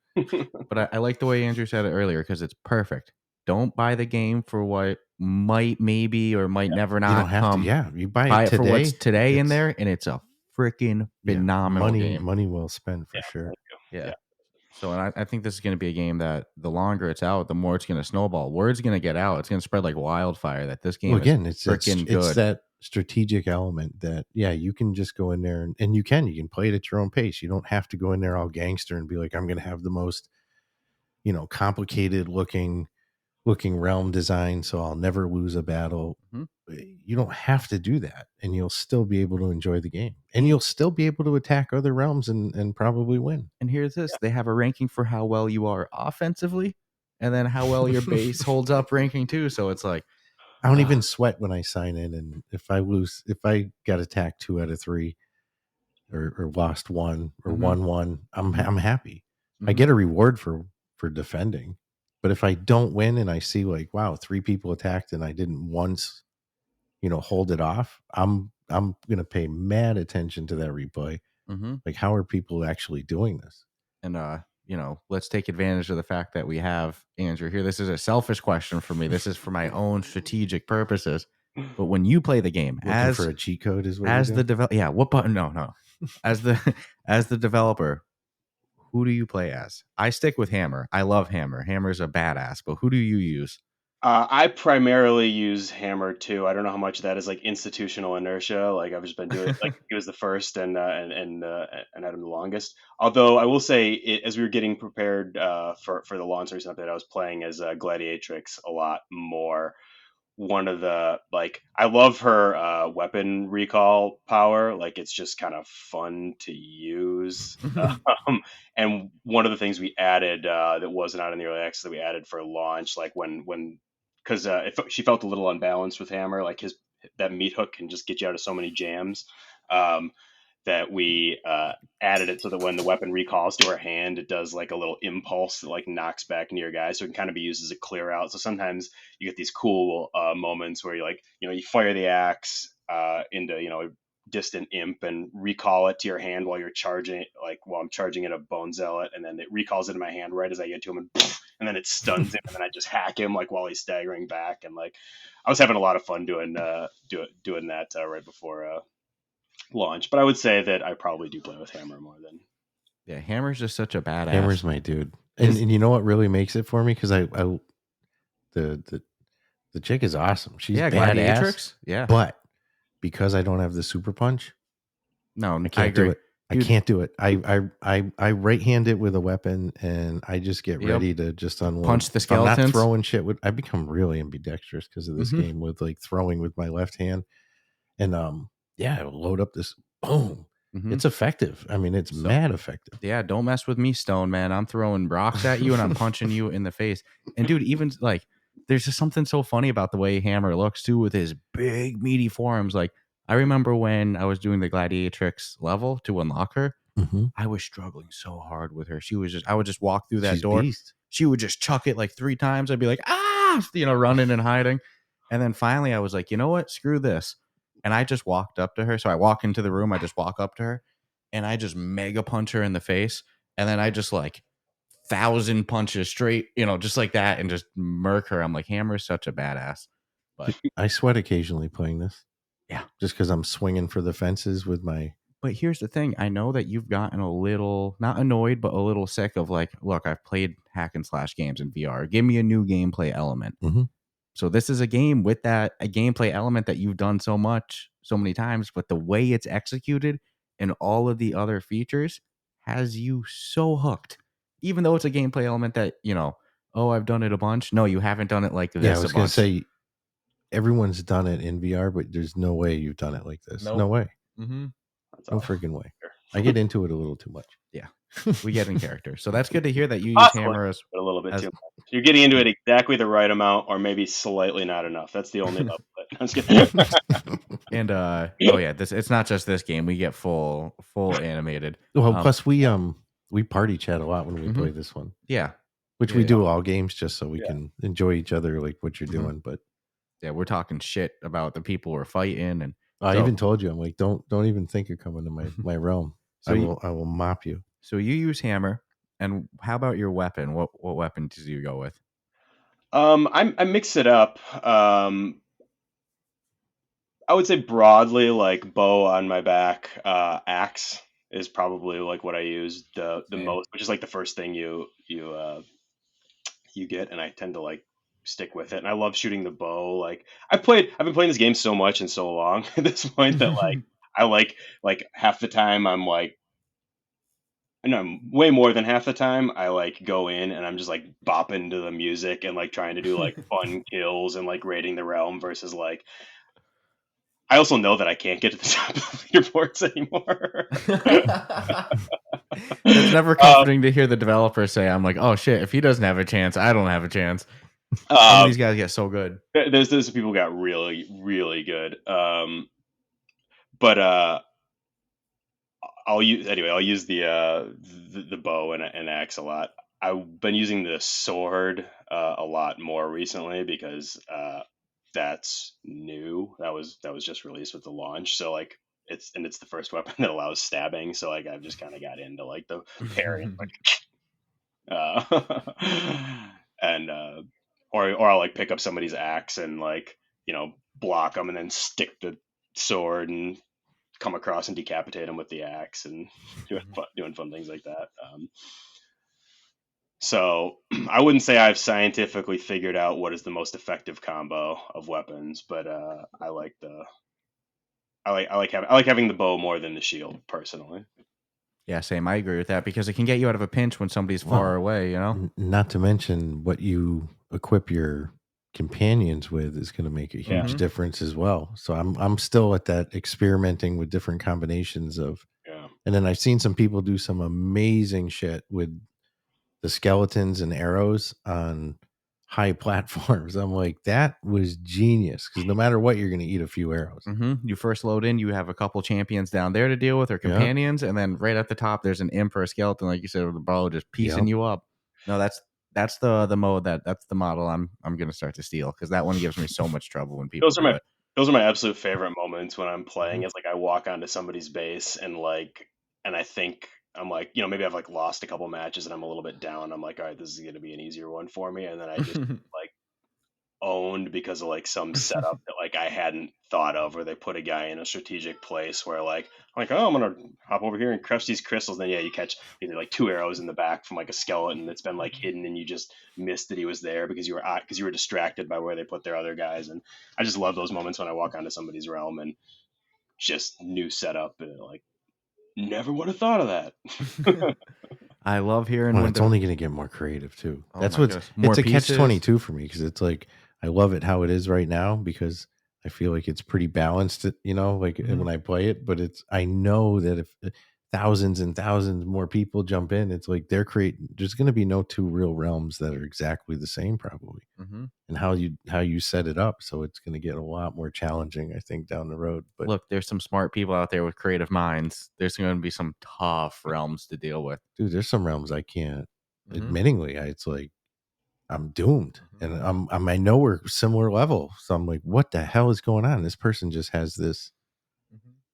S1: But I like the way Andrew said it earlier because it's perfect. Don't buy the game for what might maybe or might never not
S2: you don't have
S1: come.
S2: To. Yeah, you buy it today,
S1: for what's today in there, and it's a freaking phenomenal game.
S2: Money well spent for sure.
S1: Yeah. So, and I think this is going to be a game that the longer it's out, the more it's going to snowball. Word's going to get out. It's going to spread like wildfire that this game is freaking good.
S2: It's that strategic element that, you can just go in there and you can play it at your own pace. You don't have to go in there all gangster and be like, I'm going to have the most, complicated looking realm design, so I'll never lose a battle. You don't have to do that, and you'll still be able to enjoy the game, and you'll still be able to attack other realms and probably win.
S1: And here's this: they have a ranking for how well you are offensively, and then how well your base holds up ranking too. So it's like
S2: I don't even sweat when I sign in, and if I got attacked 2 out of 3, or lost 1 or 1-1, I'm happy. I get a reward for defending. But if I don't win and I see like, wow, 3 people attacked and I didn't once, hold it off, I'm going to pay mad attention to that replay. Like, how are people actually doing this?
S1: And, let's take advantage of the fact that we have Andrew here. This is a selfish question for me. This is for my own strategic purposes. But when you play the game,
S2: looking for a cheat code is what
S1: as the developer, what button? No. As the developer, who do you play as? I stick with Hammer. I love Hammer. Hammer's a badass, but who do you use?
S3: I primarily use Hammer too. I don't know how much of that is like institutional inertia. Like I've just been doing like he was the first and had him the longest. Although I will say, as we were getting prepared for the launch or something, I was playing as Gladiatrix a lot more. One of the I love her weapon recall power. Like it's just kind of fun to use. And one of the things we added that wasn't out in the early access that we added for launch, like when because she felt a little unbalanced with Hammer, like that meat hook can just get you out of so many jams. That we added it so that when the weapon recalls to her hand, it does like a little impulse that like knocks back near guys, so it can kind of be used as a clear out. So sometimes you get these cool moments where you you fire the axe into a distant imp and recall it to your hand while you're charging it, like while I'm charging it a bone zealot, and then it recalls it in my hand right as I get to him, and then it stuns him, and then I just hack him like while he's staggering back. And like I was having a lot of fun doing that right before launch. But I would say that I probably do play with Hammer more than.
S1: Yeah, Hammer's just such a badass.
S2: Hammer's my dude, and you know what really makes it for me, because the chick is awesome. She's badass.
S1: Yeah,
S2: but because I don't have the super punch,
S1: no,
S2: I can't do it. Dude. I can't do it. I right hand it with a weapon, and I just get ready to just unload.
S1: Punch the skeletons.
S2: I'm not throwing shit with. I become really ambidextrous because of this game with like throwing with my left hand, and I'll load up this. Boom. It's effective. I mean, it's mad effective.
S1: Yeah, don't mess with me, Stone, man. I'm throwing rocks at you and I'm punching you in the face. And dude, even like there's just something so funny about the way Hammer looks too, with his big meaty forearms. Like I remember when I was doing the Gladiatrix level to unlock her, I was struggling so hard with her. I would just walk through that door. Beast. She would just chuck it like 3 times. I'd be like, running and hiding. And then finally I was like, you know what? Screw this. And I just walked up to her. So I walk into the room, I just walk up to her, and I just mega punch her in the face. And then I just like 1,000 punches straight, just like that, and just murk her. I'm like, Hammer's such a badass. But
S2: I sweat occasionally playing this.
S1: Yeah.
S2: Just because I'm swinging for the fences with my.
S1: But here's the thing. I know that you've gotten a little, not annoyed, but a little sick of like, look, I've played hack and slash games in VR. Give me a new gameplay element.
S2: Mm-hmm.
S1: So this is a game with a gameplay element that you've done so many times, but the way it's executed and all of the other features has you so hooked. Even though it's a gameplay element that, oh, I've done it a bunch. No, you haven't done it like this.
S2: Yeah, I was going to say, everyone's done it in VR, but there's no way you've done it like this. No way.
S1: Mm-hmm.
S2: No freaking way. I get into it a little too much.
S1: Yeah, we get in character. So that's good to hear that you use Hammer as
S3: a little bit too much. You're getting into it exactly the right amount, or maybe slightly not enough. That's the only level.
S1: And oh yeah, it's not just this game. We get full animated.
S2: Well, plus we party chat a lot when we play this one.
S1: Yeah,
S2: which we do all games just so we can enjoy each other, like what you're doing. But
S1: yeah, we're talking shit about the people we're fighting, and
S2: I even told you, I'm like, don't even think of coming to my realm. So I will mop you.
S1: So you use Hammer, and how about your weapon? What weapon do you go with?
S3: I mix it up. I would say broadly, like bow on my back, axe is probably like what I use the most, which is like the first thing you get, and I tend to like stick with it. And I love shooting the bow. Like I've been playing this game so much and so long at this point that like I like half the time I'm like, no, way more than half the time I like go in and I'm just like bopping to the music and like trying to do like fun kills and like raiding the realm versus like. I also know that I can't get to the top of the leaderboards anymore.
S1: It's never comforting to hear the developer say, I'm like, oh shit, if he doesn't have a chance, I don't have a chance. Some of these guys get so good.
S3: There's people who got really, really good. But I'll use the bow and axe a lot. I've been using the sword a lot more recently because that's new. That was just released with the launch. So like it's the first weapon that allows stabbing. So like I've just kind of got into like the parry, and or I'll like pick up somebody's axe and like block them and then stick the sword and come across and decapitate them with the axe and doing fun things like that. So I wouldn't say I've scientifically figured out what is the most effective combo of weapons, but I like having the bow more than the shield personally.
S1: Yeah, same. I agree with that because it can get you out of a pinch when somebody's far away.
S2: Not to mention what you equip your companions with is going to make a huge difference as well. So I'm still at that experimenting with different combinations of.
S3: Yeah.
S2: And then I've seen some people do some amazing shit with the skeletons and arrows on high platforms. I'm like, that was genius because no matter what, you're going to eat a few arrows.
S1: You first load in, you have a couple champions down there to deal with or companions, and then right at the top, there's an imp or a skeleton, like you said, with a bow just piecing you up. No, that's the mode that's the model I'm going to start to steal because that one gives me so much trouble when people
S3: Those are my absolute favorite moments when I'm playing. It's like I walk onto somebody's base and I think I'm like, maybe I've like lost a couple matches and I'm a little bit down. I'm like, all right, this is going to be an easier one for me. And then I just like owned because of like some setup that like I hadn't thought of, where they put a guy in a strategic place where like, I'm like, oh, I'm going to hop over here and crush these crystals. And then you catch either like 2 arrows in the back from like a skeleton that's been like hidden and you just missed that he was there because you were distracted by where they put their other guys. And I just love those moments when I walk onto somebody's realm and just new setup and like, never would have thought of that.
S1: I love hearing
S2: when it's only going to get more creative too.
S1: Oh,
S2: that's what's it's a catch-22 for me because it's like I love it how it is right now because I feel like it's pretty balanced, when I play it. But I know that if thousands and thousands more people jump in, it's like there's going to be no two real realms that are exactly the same probably. And how you set it up, so it's going to get a lot more challenging, I think, down the road. But
S1: look, there's some smart people out there with creative minds. There's going to be some tough realms to deal with,
S2: dude. There's some realms I can't. Admittingly, it's like I'm doomed. And I know we're similar level. So I'm like, what the hell is going on? This person just has this,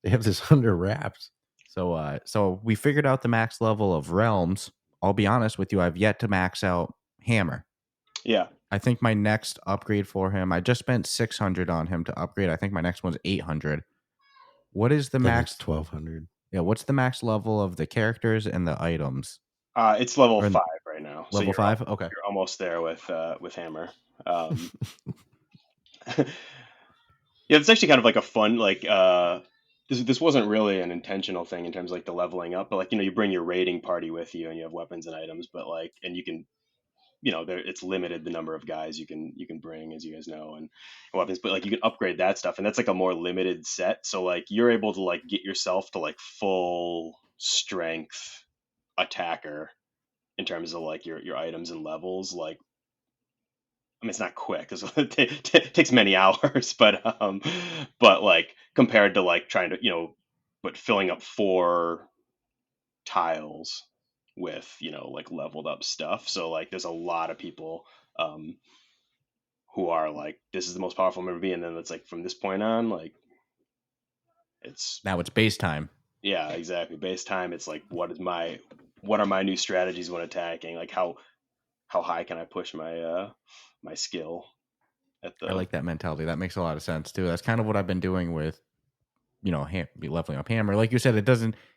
S2: they have this under wraps.
S1: So we figured out the max level of realms. I'll be honest with you, I've yet to max out hammer.
S3: Yeah.
S1: I think my next upgrade for him, I just spent 600 on him to upgrade. I think my next one's 800. What is the
S2: Then
S1: max?
S2: it's 1200.
S1: Yeah, what's the max level of the characters and the items?
S3: It's level 5 right now.
S1: Level 5? Okay.
S3: You're almost there with hammer. Yeah, it's actually kind of like a fun, like this wasn't really an intentional thing in terms of like the leveling up, but like, you bring your raiding party with you and you have weapons and items, but like, and you can, it's limited the number of guys you can bring, as you guys know, and weapons, but like you can upgrade that stuff, and that's like a more limited set. So like you're able to like get yourself to like full strength attacker in terms of like your items and levels. Like, I mean, it's not quick because it takes many hours, but like compared to like trying to, but filling up 4 tiles with, like leveled up stuff. So like there's a lot of people who are like, this is the most powerful I'm ever be, and then it's like from this point on, like it's
S1: base time.
S3: Yeah, exactly. Base time. It's like, what are my new strategies when attacking? Like how high can I push my my skill at the
S1: I like that mentality. That makes a lot of sense too. That's kind of what I've been doing with, leveling up hammer. Like you said,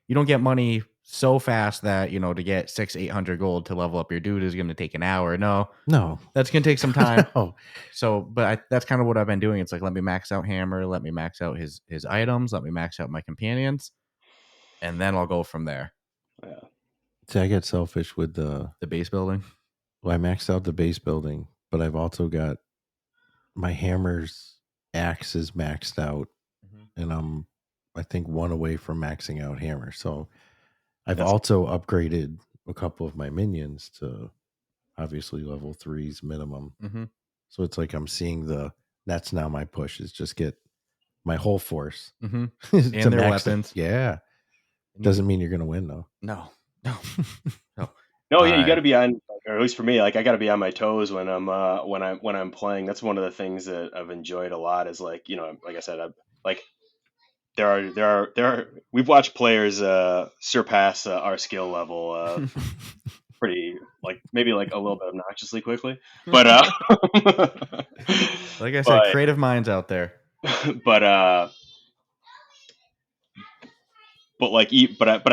S1: you don't get money so fast that, to get 600-800 gold to level up your dude is going to take an hour. No, that's going to take some time.
S2: No.
S1: So, but that's kind of what I've been doing. It's like, let me max out hammer, let me max out his items, let me max out my companions, and then I'll go from there.
S3: Yeah.
S2: See, I get selfish with the
S1: base building.
S2: Well, I maxed out the base building, but I've also got my hammer's axe is maxed out, and I'm, I think, 1 away from maxing out hammer. So I've also upgraded a couple of my minions to obviously level 3s minimum. So it's like I'm seeing that's now my push is just get my whole force
S1: and their weapons.
S2: Yeah. Doesn't mean you're going to win though.
S1: No.
S3: No, yeah, you got to be on, or at least for me, like I got to be on my toes when I'm playing. That's one of the things that I've enjoyed a lot. Is like, like I said, there are we've watched players surpass our skill level pretty, like maybe like a little bit obnoxiously quickly, but
S1: like I said, creative minds out there.
S3: But I'm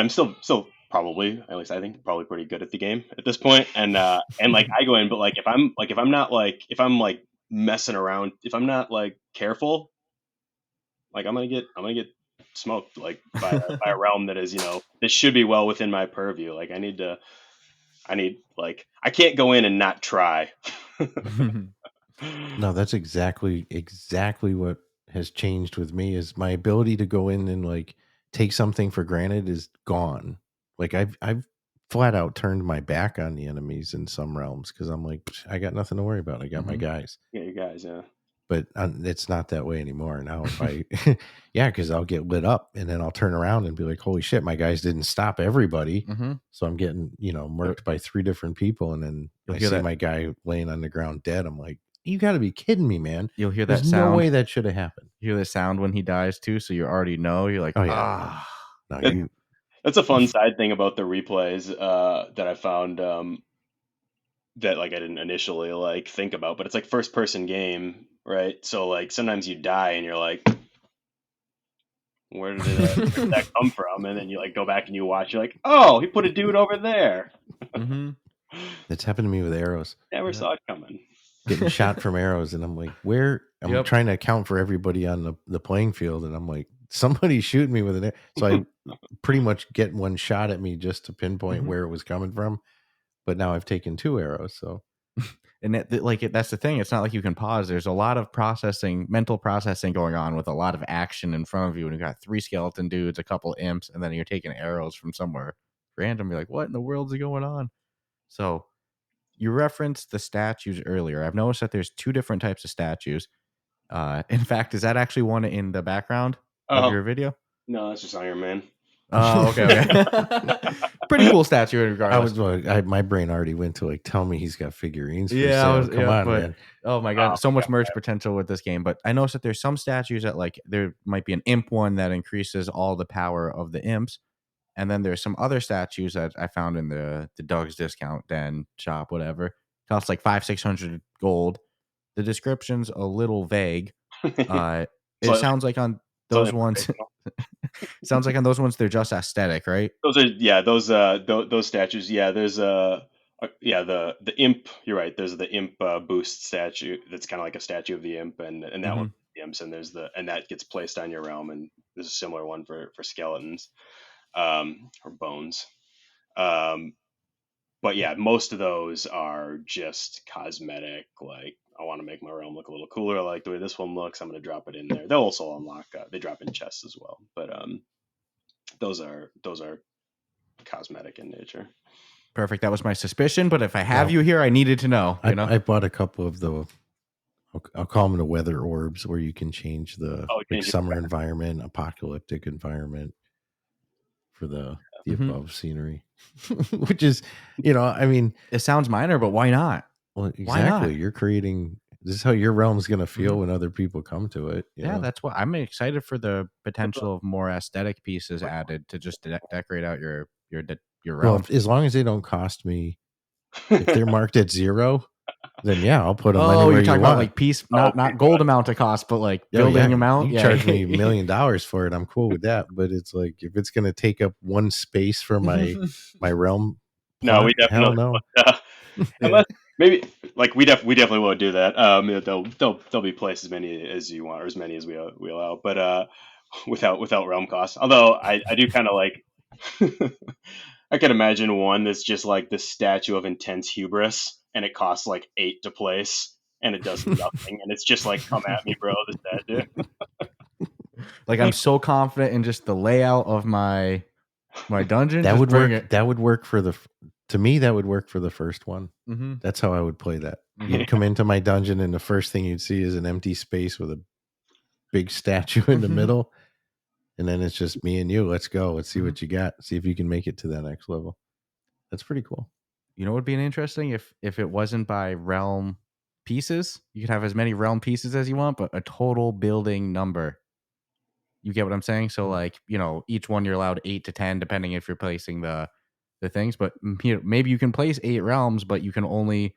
S3: still probably, at least I think, probably pretty good at the game at this point. And like I go in, but like if I'm not like messing around, if I'm not like careful, like I'm gonna get smoked like by a realm that is, that should be well within my purview. Like I can't go in and not try.
S2: No, that's exactly what has changed with me is my ability to go in and like take something for granted is gone. Like I've flat out turned my back on the enemies in some realms because I'm like, I got nothing to worry about. I got my guys.
S3: Yeah, you guys, yeah.
S2: But it's not that way anymore now. If I, yeah, because I'll get lit up and then I'll turn around and be like, holy shit, my guys didn't stop everybody. So I'm getting, murked by 3 different people. And then I see my guy laying on the ground dead. I'm like, you got to be kidding me, man.
S1: You'll hear that
S2: There's
S1: sound.
S2: No way that should have happened.
S1: You hear the sound when he dies too. So you already know. You're like,
S2: oh, yeah.
S3: No, that's a fun side thing about the replays that I found that like I didn't initially like think about, but it's like first person game, right? So like sometimes you die and you're like, where did that come from? And then you like go back and you watch, you're like, oh, he put a dude over there.
S2: It's happened to me with arrows.
S3: Never saw it coming.
S2: Getting shot from arrows, and I'm like, where? I'm trying to account for everybody on the playing field, and I'm like, somebody's shooting me with an arrow. So I pretty much get one shot at me just to pinpoint where it was coming from. But now I've taken 2 arrows, so.
S1: And that's the thing. It's not like you can pause. There's a lot of mental processing going on with a lot of action in front of you. And you've got 3 skeleton dudes, a couple imps, and then you're taking arrows from somewhere random. You're like, what in the world is going on? So you referenced the statues earlier. I've noticed that there's 2 different types of statues. In fact, is that actually one in the background of your video?
S3: No, that's just Iron Man.
S1: Oh, okay. Pretty cool statue regardless.
S2: My brain already went to like, tell me he's got figurines for
S1: Yeah,
S2: sale. Come on,
S1: but
S2: man.
S1: oh my god, so much merch potential with this game. But I noticed that there's some statues that like there might be an imp one that increases all the power of the imps, and then there's some other statues that I found in the Doug's discount den shop, whatever, cost like 500-600 gold. The description's a little vague. It
S3: Slightly-
S1: sounds like on
S3: slightly
S1: those ones. Sounds like on those ones they're just aesthetic, right?
S3: Those are those statues. Yeah, there's the imp. You're right. There's the imp boost statue. That's kind of like a statue of the imp, and that
S1: Mhm.
S3: one the imps, and that gets placed on your realm, and there's a similar one for skeletons, or bones. But yeah, most of those are just cosmetic. Like, I want to make my realm look a little cooler. I like the way this one looks. I'm going to drop it in there. They'll also unlock. They drop in chests as well, but those are cosmetic in nature.
S1: Perfect. That was my suspicion, but if I have
S2: Well,
S1: you here, I needed to know. You know,
S2: I bought a couple of the, I'll call them the weather orbs, where you can change the summer environment, apocalyptic environment for the above scenery, which is, I mean,
S1: it sounds minor, but why not?
S2: well, exactly.
S1: Why not?
S2: You're creating. This is how your realm's going to feel when other people come to it.
S1: Yeah, that's what I'm excited for, the potential of more aesthetic pieces added to just decorate out your realm.
S2: Well, as long as they don't cost me, if they're marked at 0, then yeah, I'll put them anywhere
S1: you're talking
S2: you
S1: about
S2: want.
S1: like piece, not gold amount of cost, but like building amount.
S2: You charge me $1 million for it, I'm cool with that. But it's like, if it's going to take up one space for my realm,
S3: no, we definitely
S2: no.
S3: Unless maybe like we definitely won't do that. They'll be placed as many as you want, or as many as we allow, but without realm costs. Although I do kind of like. I can imagine one that's just like the statue of intense hubris, and it costs like 8 to place, and it does nothing, and it's just like, come at me, bro, the statue.
S1: Like, I'm so confident in just the layout of my dungeon.
S2: That
S1: just
S2: would
S1: bring
S2: work.
S1: it.
S2: That would work to me, that would work for the first one.
S1: Mm-hmm.
S2: That's how I would play that. You'd come into my dungeon, and the first thing you'd see is an empty space with a big statue in the middle. And then it's just me and you. Let's go. Let's see what you got. See if you can make it to that next level. That's pretty cool.
S1: You know what would be interesting if it wasn't by realm pieces? You could have as many realm pieces as you want, but a total building number. You get what I'm saying? So like, each one you're allowed 8 to 10, depending if you're placing the things. But maybe you can place 8 realms, but you can only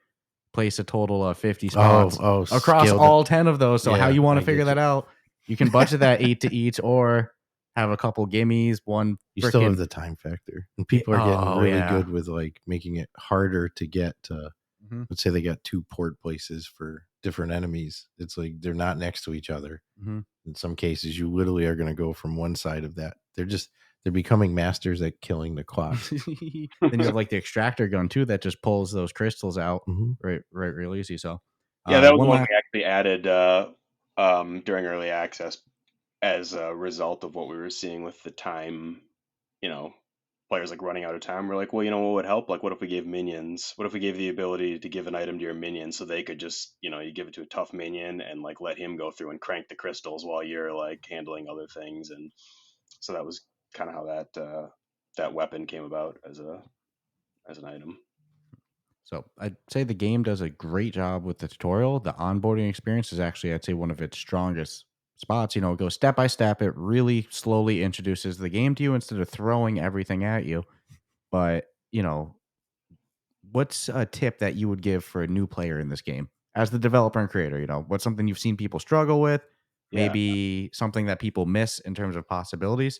S1: place a total of 50 spots across all 10 of those. So how you want to figure that out? You can budget that 8 to each, or have a couple gimmies. One,
S2: you still have the time factor, and people are getting really good with like making it harder to get to. Let's say they got 2 port places for different enemies. It's like they're not next to each other. In some cases, you literally are going to go from one side of that. They're becoming masters at killing the clocks.
S1: Then you have like the extractor gun too, that just pulls those crystals out right real easy. So
S3: yeah, that was one we actually added during early access as a result of what we were seeing with the time, players like running out of time. We're like, well, what would help? Like, what if we gave minions? What if we gave the ability to give an item to your minion, so they could just, you give it to a tough minion and like let him go through and crank the crystals while you're like handling other things. And so that was kind of how that weapon came about as an item.
S1: So I'd say the game does a great job with the tutorial. The onboarding experience is actually, I'd say, one of its strongest spots. It goes step by step. It really slowly introduces the game to you instead of throwing everything at you. But, what's a tip that you would give for a new player in this game as the developer and creator? What's something you've seen people struggle with? Maybe something that people miss in terms of possibilities?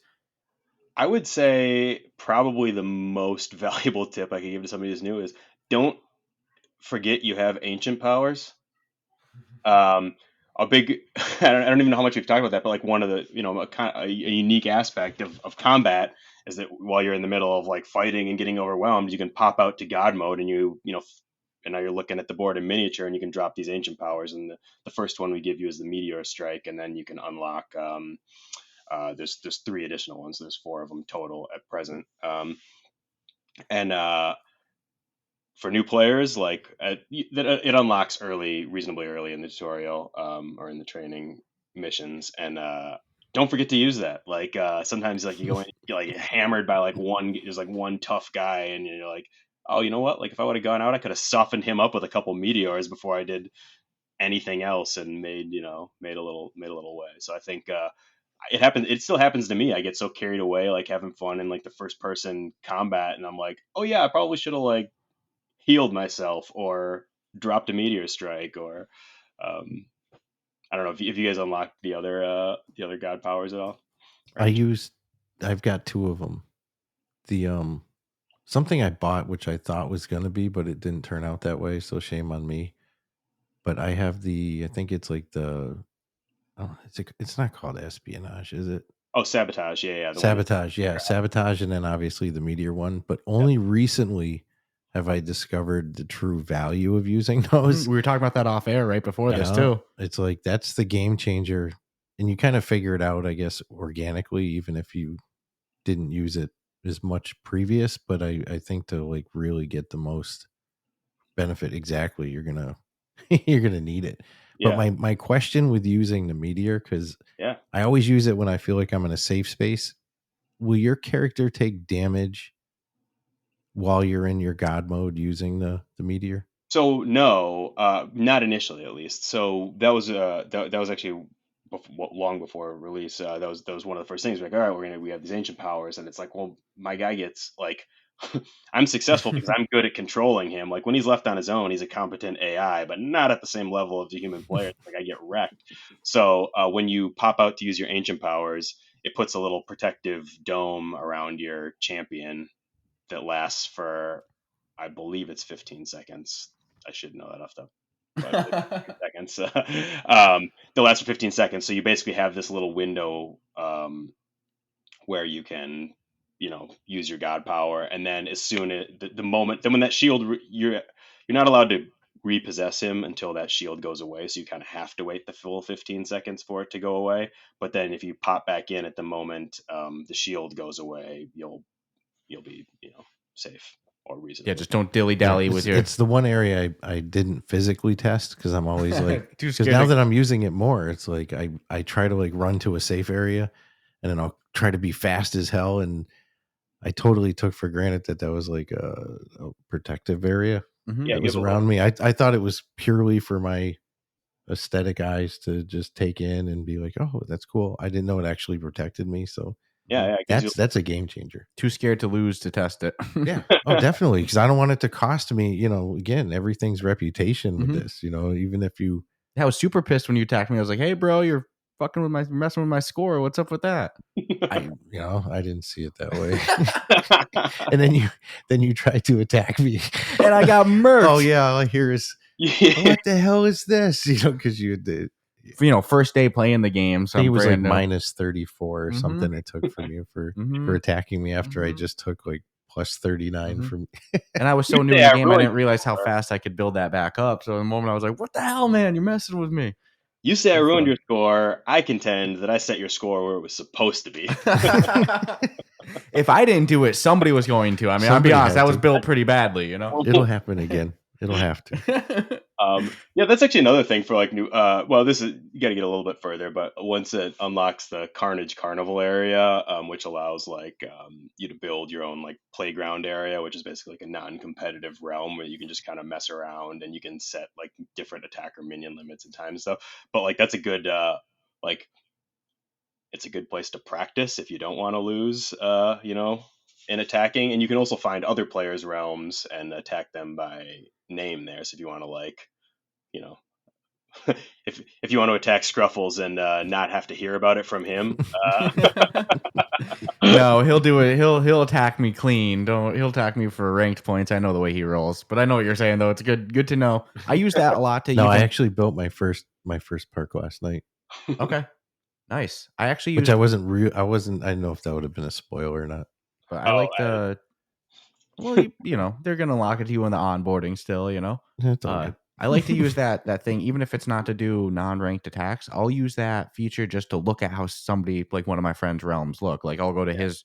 S3: I would say probably the most valuable tip I could give to somebody who's new is, don't forget you have ancient powers. A big, I don't even know how much we've talked about that, but like one of the, a unique aspect of combat is that while you're in the middle of like fighting and getting overwhelmed, you can pop out to God mode, and and now you're looking at the board in miniature, and you can drop these ancient powers. And the first one we give you is the meteor strike, and then you can unlock. There's 3 additional ones. There's 4 of them total at present. And for new players, like it unlocks reasonably early in the tutorial, or in the training missions, and don't forget to use that. Like sometimes like you go in, you're like hammered by like there's like one tough guy, and you're like, oh, you know what? Like if I would have gone out, I could have softened him up with a couple meteors before I did anything else, and made a little way. So I think it happens. It still happens to me. I get so carried away, like having fun in like the first person combat, and I'm like, oh yeah, I probably should have like healed myself or dropped a meteor strike or um, I don't know if you guys unlocked the other god powers at all. Right?
S2: I've got two of them. The something I bought, which I thought was going to be, but it didn't turn out that way. So shame on me. But I have I think it's like it's not called espionage, is it?
S3: Oh, sabotage. Yeah.
S2: Sabotage. Yeah. Sabotage. And then obviously the meteor one. But only recently have I discovered the true value of using those.
S1: We were talking about that off air right before this too.
S2: It's like, that's the game changer. And you kind of figure it out, I guess, organically, even if you didn't use it as much previous. But I think to like really get the most benefit, exactly, you're gonna need it.
S3: Yeah.
S2: But my question with using the meteor, because I always use it when I feel like I'm in a safe space. Will your character take damage while you're in your god mode using the meteor?
S3: So no, not initially at least. So that was that was actually long before release. That was one of the first things. Like, all right, we have these ancient powers, and it's like, well, my guy gets like, I'm successful because I'm good at controlling him. Like when he's left on his own, he's a competent AI, but not at the same level of the human player. Like I get wrecked. So when you pop out to use your ancient powers, it puts a little protective dome around your champion that lasts for, I believe it's 15 seconds. I should know that off the seconds. They'll last for 15 seconds. So you basically have this little window where you can, use your god power, and then as soon as the moment, then when that shield, you're not allowed to repossess him until that shield goes away. So you kind of have to wait the full 15 seconds for it to go away. But then if you pop back in at the moment the shield goes away, you'll be safe. Or reasonable.
S1: Yeah, just don't dilly dally with your.
S2: It's the one area I didn't physically test because I'm always like,
S1: too
S2: because
S1: scared
S2: now that I'm using it more, it's like I try to like run to a safe area, and then I'll try to be fast as hell. And I totally took for granted that was like a protective area that was around me. I thought it was purely for my aesthetic eyes to just take in and be like, oh, that's cool. I didn't know it actually protected me. So that's a game changer.
S1: Too scared to lose to test it.
S2: Yeah. Oh, definitely. Because I don't want it to cost me, again, everything's reputation with this, even if you.
S1: I was super pissed when you attacked me. I was like, hey, bro, you're messing with my score. What's up with that?
S2: I didn't see it that way. And then you tried to attack me.
S1: And I got murked.
S2: Oh, yeah. All I hear is, what the hell is this? Because you did.
S1: First day playing the game. So
S2: I think it was like minus 34 or something it took from you for attacking me after I just took like plus 39 from.
S1: And I was so new in the game, I didn't realize how fast I could build that back up. So in the moment I was like, what the hell, man? You're messing with me.
S3: You say I ruined your score. I contend that I set your score where it was supposed to be.
S1: If I didn't do it, somebody was going to. I mean, I'll be honest, that was built pretty badly,
S2: It'll happen again. It'll have to.
S3: That's actually another thing for like new. This is, you got to get a little bit further, but once it unlocks the Carnage Carnival area, which allows like you to build your own like playground area, which is basically like a non-competitive realm where you can just kind of mess around and you can set like different attacker minion limits and time and stuff. But like that's a good it's a good place to practice if you don't want to lose, in attacking. And you can also find other players' realms and attack them by name there. So if you want to if you want to attack Scruffles and not have to hear about it from him.
S1: No, he'll do it. He'll attack me clean. He'll attack me for ranked points. I know the way he rolls, but I know what you're saying though. It's good to know. I use that a lot to.
S2: No, I actually built my first park last night.
S1: Okay, nice. I actually
S2: used, which I wasn't. I don't know if that would have been a spoiler or not.
S1: But I like the. Well, they're gonna lock it to you in the onboarding still.
S2: It's all good.
S1: I like to use that thing, even if it's not to do non-ranked attacks. I'll use that feature just to look at how somebody, like one of my friends' realms, look. Like I'll go to his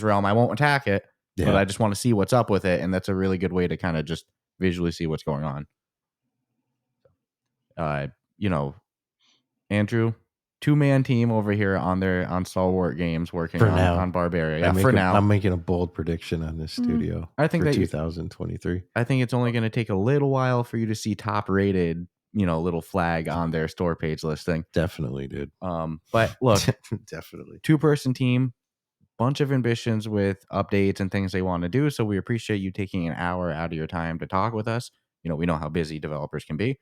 S1: realm. I won't attack it, but I just want to see what's up with it, and that's a really good way to kind of just visually see what's going on. Andrew, 2-man team over here on Stalwart Games working on Barbaria. Yeah, for now.
S2: I'm making a bold prediction on this studio.
S1: I think
S2: for
S1: that
S2: 2023.
S1: I think it's only going to take a little while for you to see top rated, little flag on their store page listing.
S2: Definitely, dude.
S1: But look,
S2: definitely
S1: 2-person team, bunch of ambitions with updates and things they want to do. So we appreciate you taking an hour out of your time to talk with us. We know how busy developers can be.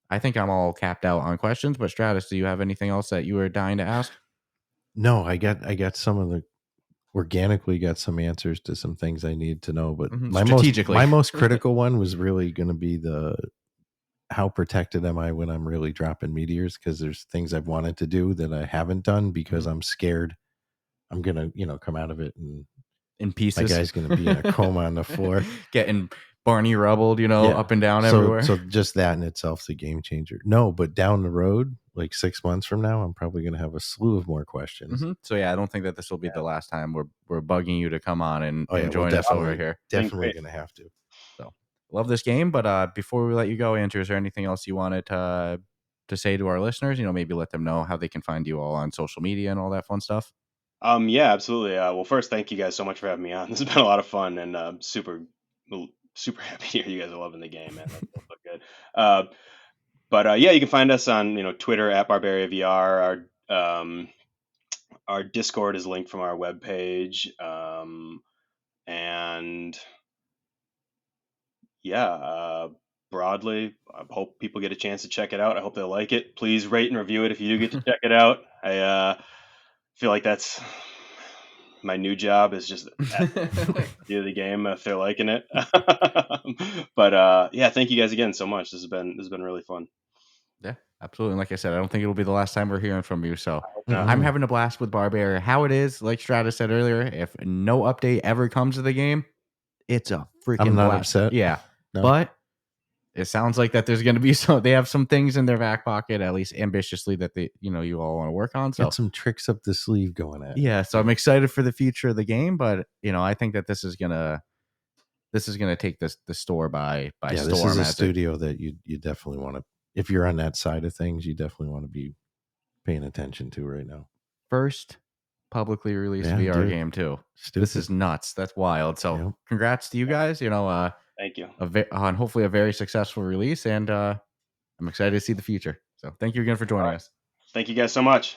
S1: I think I'm all capped out on questions, but Stratus, do you have anything else that you were dying to ask?
S2: No, I got some of the organically got some answers to some things I need to know, but my most critical one was really going to be how protected am I when I'm really dropping meteors, because there's things I've wanted to do that I haven't done because I'm scared I'm gonna come out of it and
S1: in pieces.
S2: My guy's gonna be in a coma on the floor,
S1: getting Barney rubbled, up and down everywhere.
S2: So just that in itself is a game changer. No, but down the road, like 6 months from now, I'm probably going to have a slew of more questions.
S1: So yeah, I don't think that this will be the last time we're bugging you to come on and join us over here.
S2: Definitely going to have to.
S1: So love this game, but before we let you go, Andrew, is there anything else you wanted to say to our listeners? Maybe let them know how they can find you all on social media and all that fun stuff.
S3: Yeah, absolutely. Well, first, thank you guys so much for having me on. This has been a lot of fun, and super happy to hear you guys are loving the game, man. That's so good. But yeah, you can find us on Twitter at Barbaria VR. Our Discord is linked from our webpage, and yeah, broadly, I hope people get a chance to check it out. I hope they like it. Please rate and review it if you do get to check it out. I feel like that's my new job, is just do the game if they're liking it. But yeah, thank you guys again so much. This has been really fun.
S1: Yeah, absolutely. And like I said, I don't think it'll be the last time we're hearing from you. So I'm having a blast with Barbaria. How it is, like Stratus said earlier, if no update ever comes to the game, it's a freaking
S2: I'm not
S1: blast.
S2: upset.
S1: Yeah.
S2: No.
S1: But it sounds like that there's going to be they have some things in their back pocket, at least ambitiously, that they, you all want to work on. So
S2: got some tricks up the sleeve going at.
S1: Yeah. So I'm excited for the future of the game, but I think that this is going to take the store by storm.
S2: This is a studio that you definitely want to, if you're on that side of things, you definitely want to be paying attention to right now.
S1: First publicly released VR game too.
S2: Stupid.
S1: This is nuts. That's wild. So congrats to you guys.
S3: Thank you.
S1: On hopefully a very successful release, and I'm excited to see the future. So thank you again for joining us.
S3: Thank you guys so much.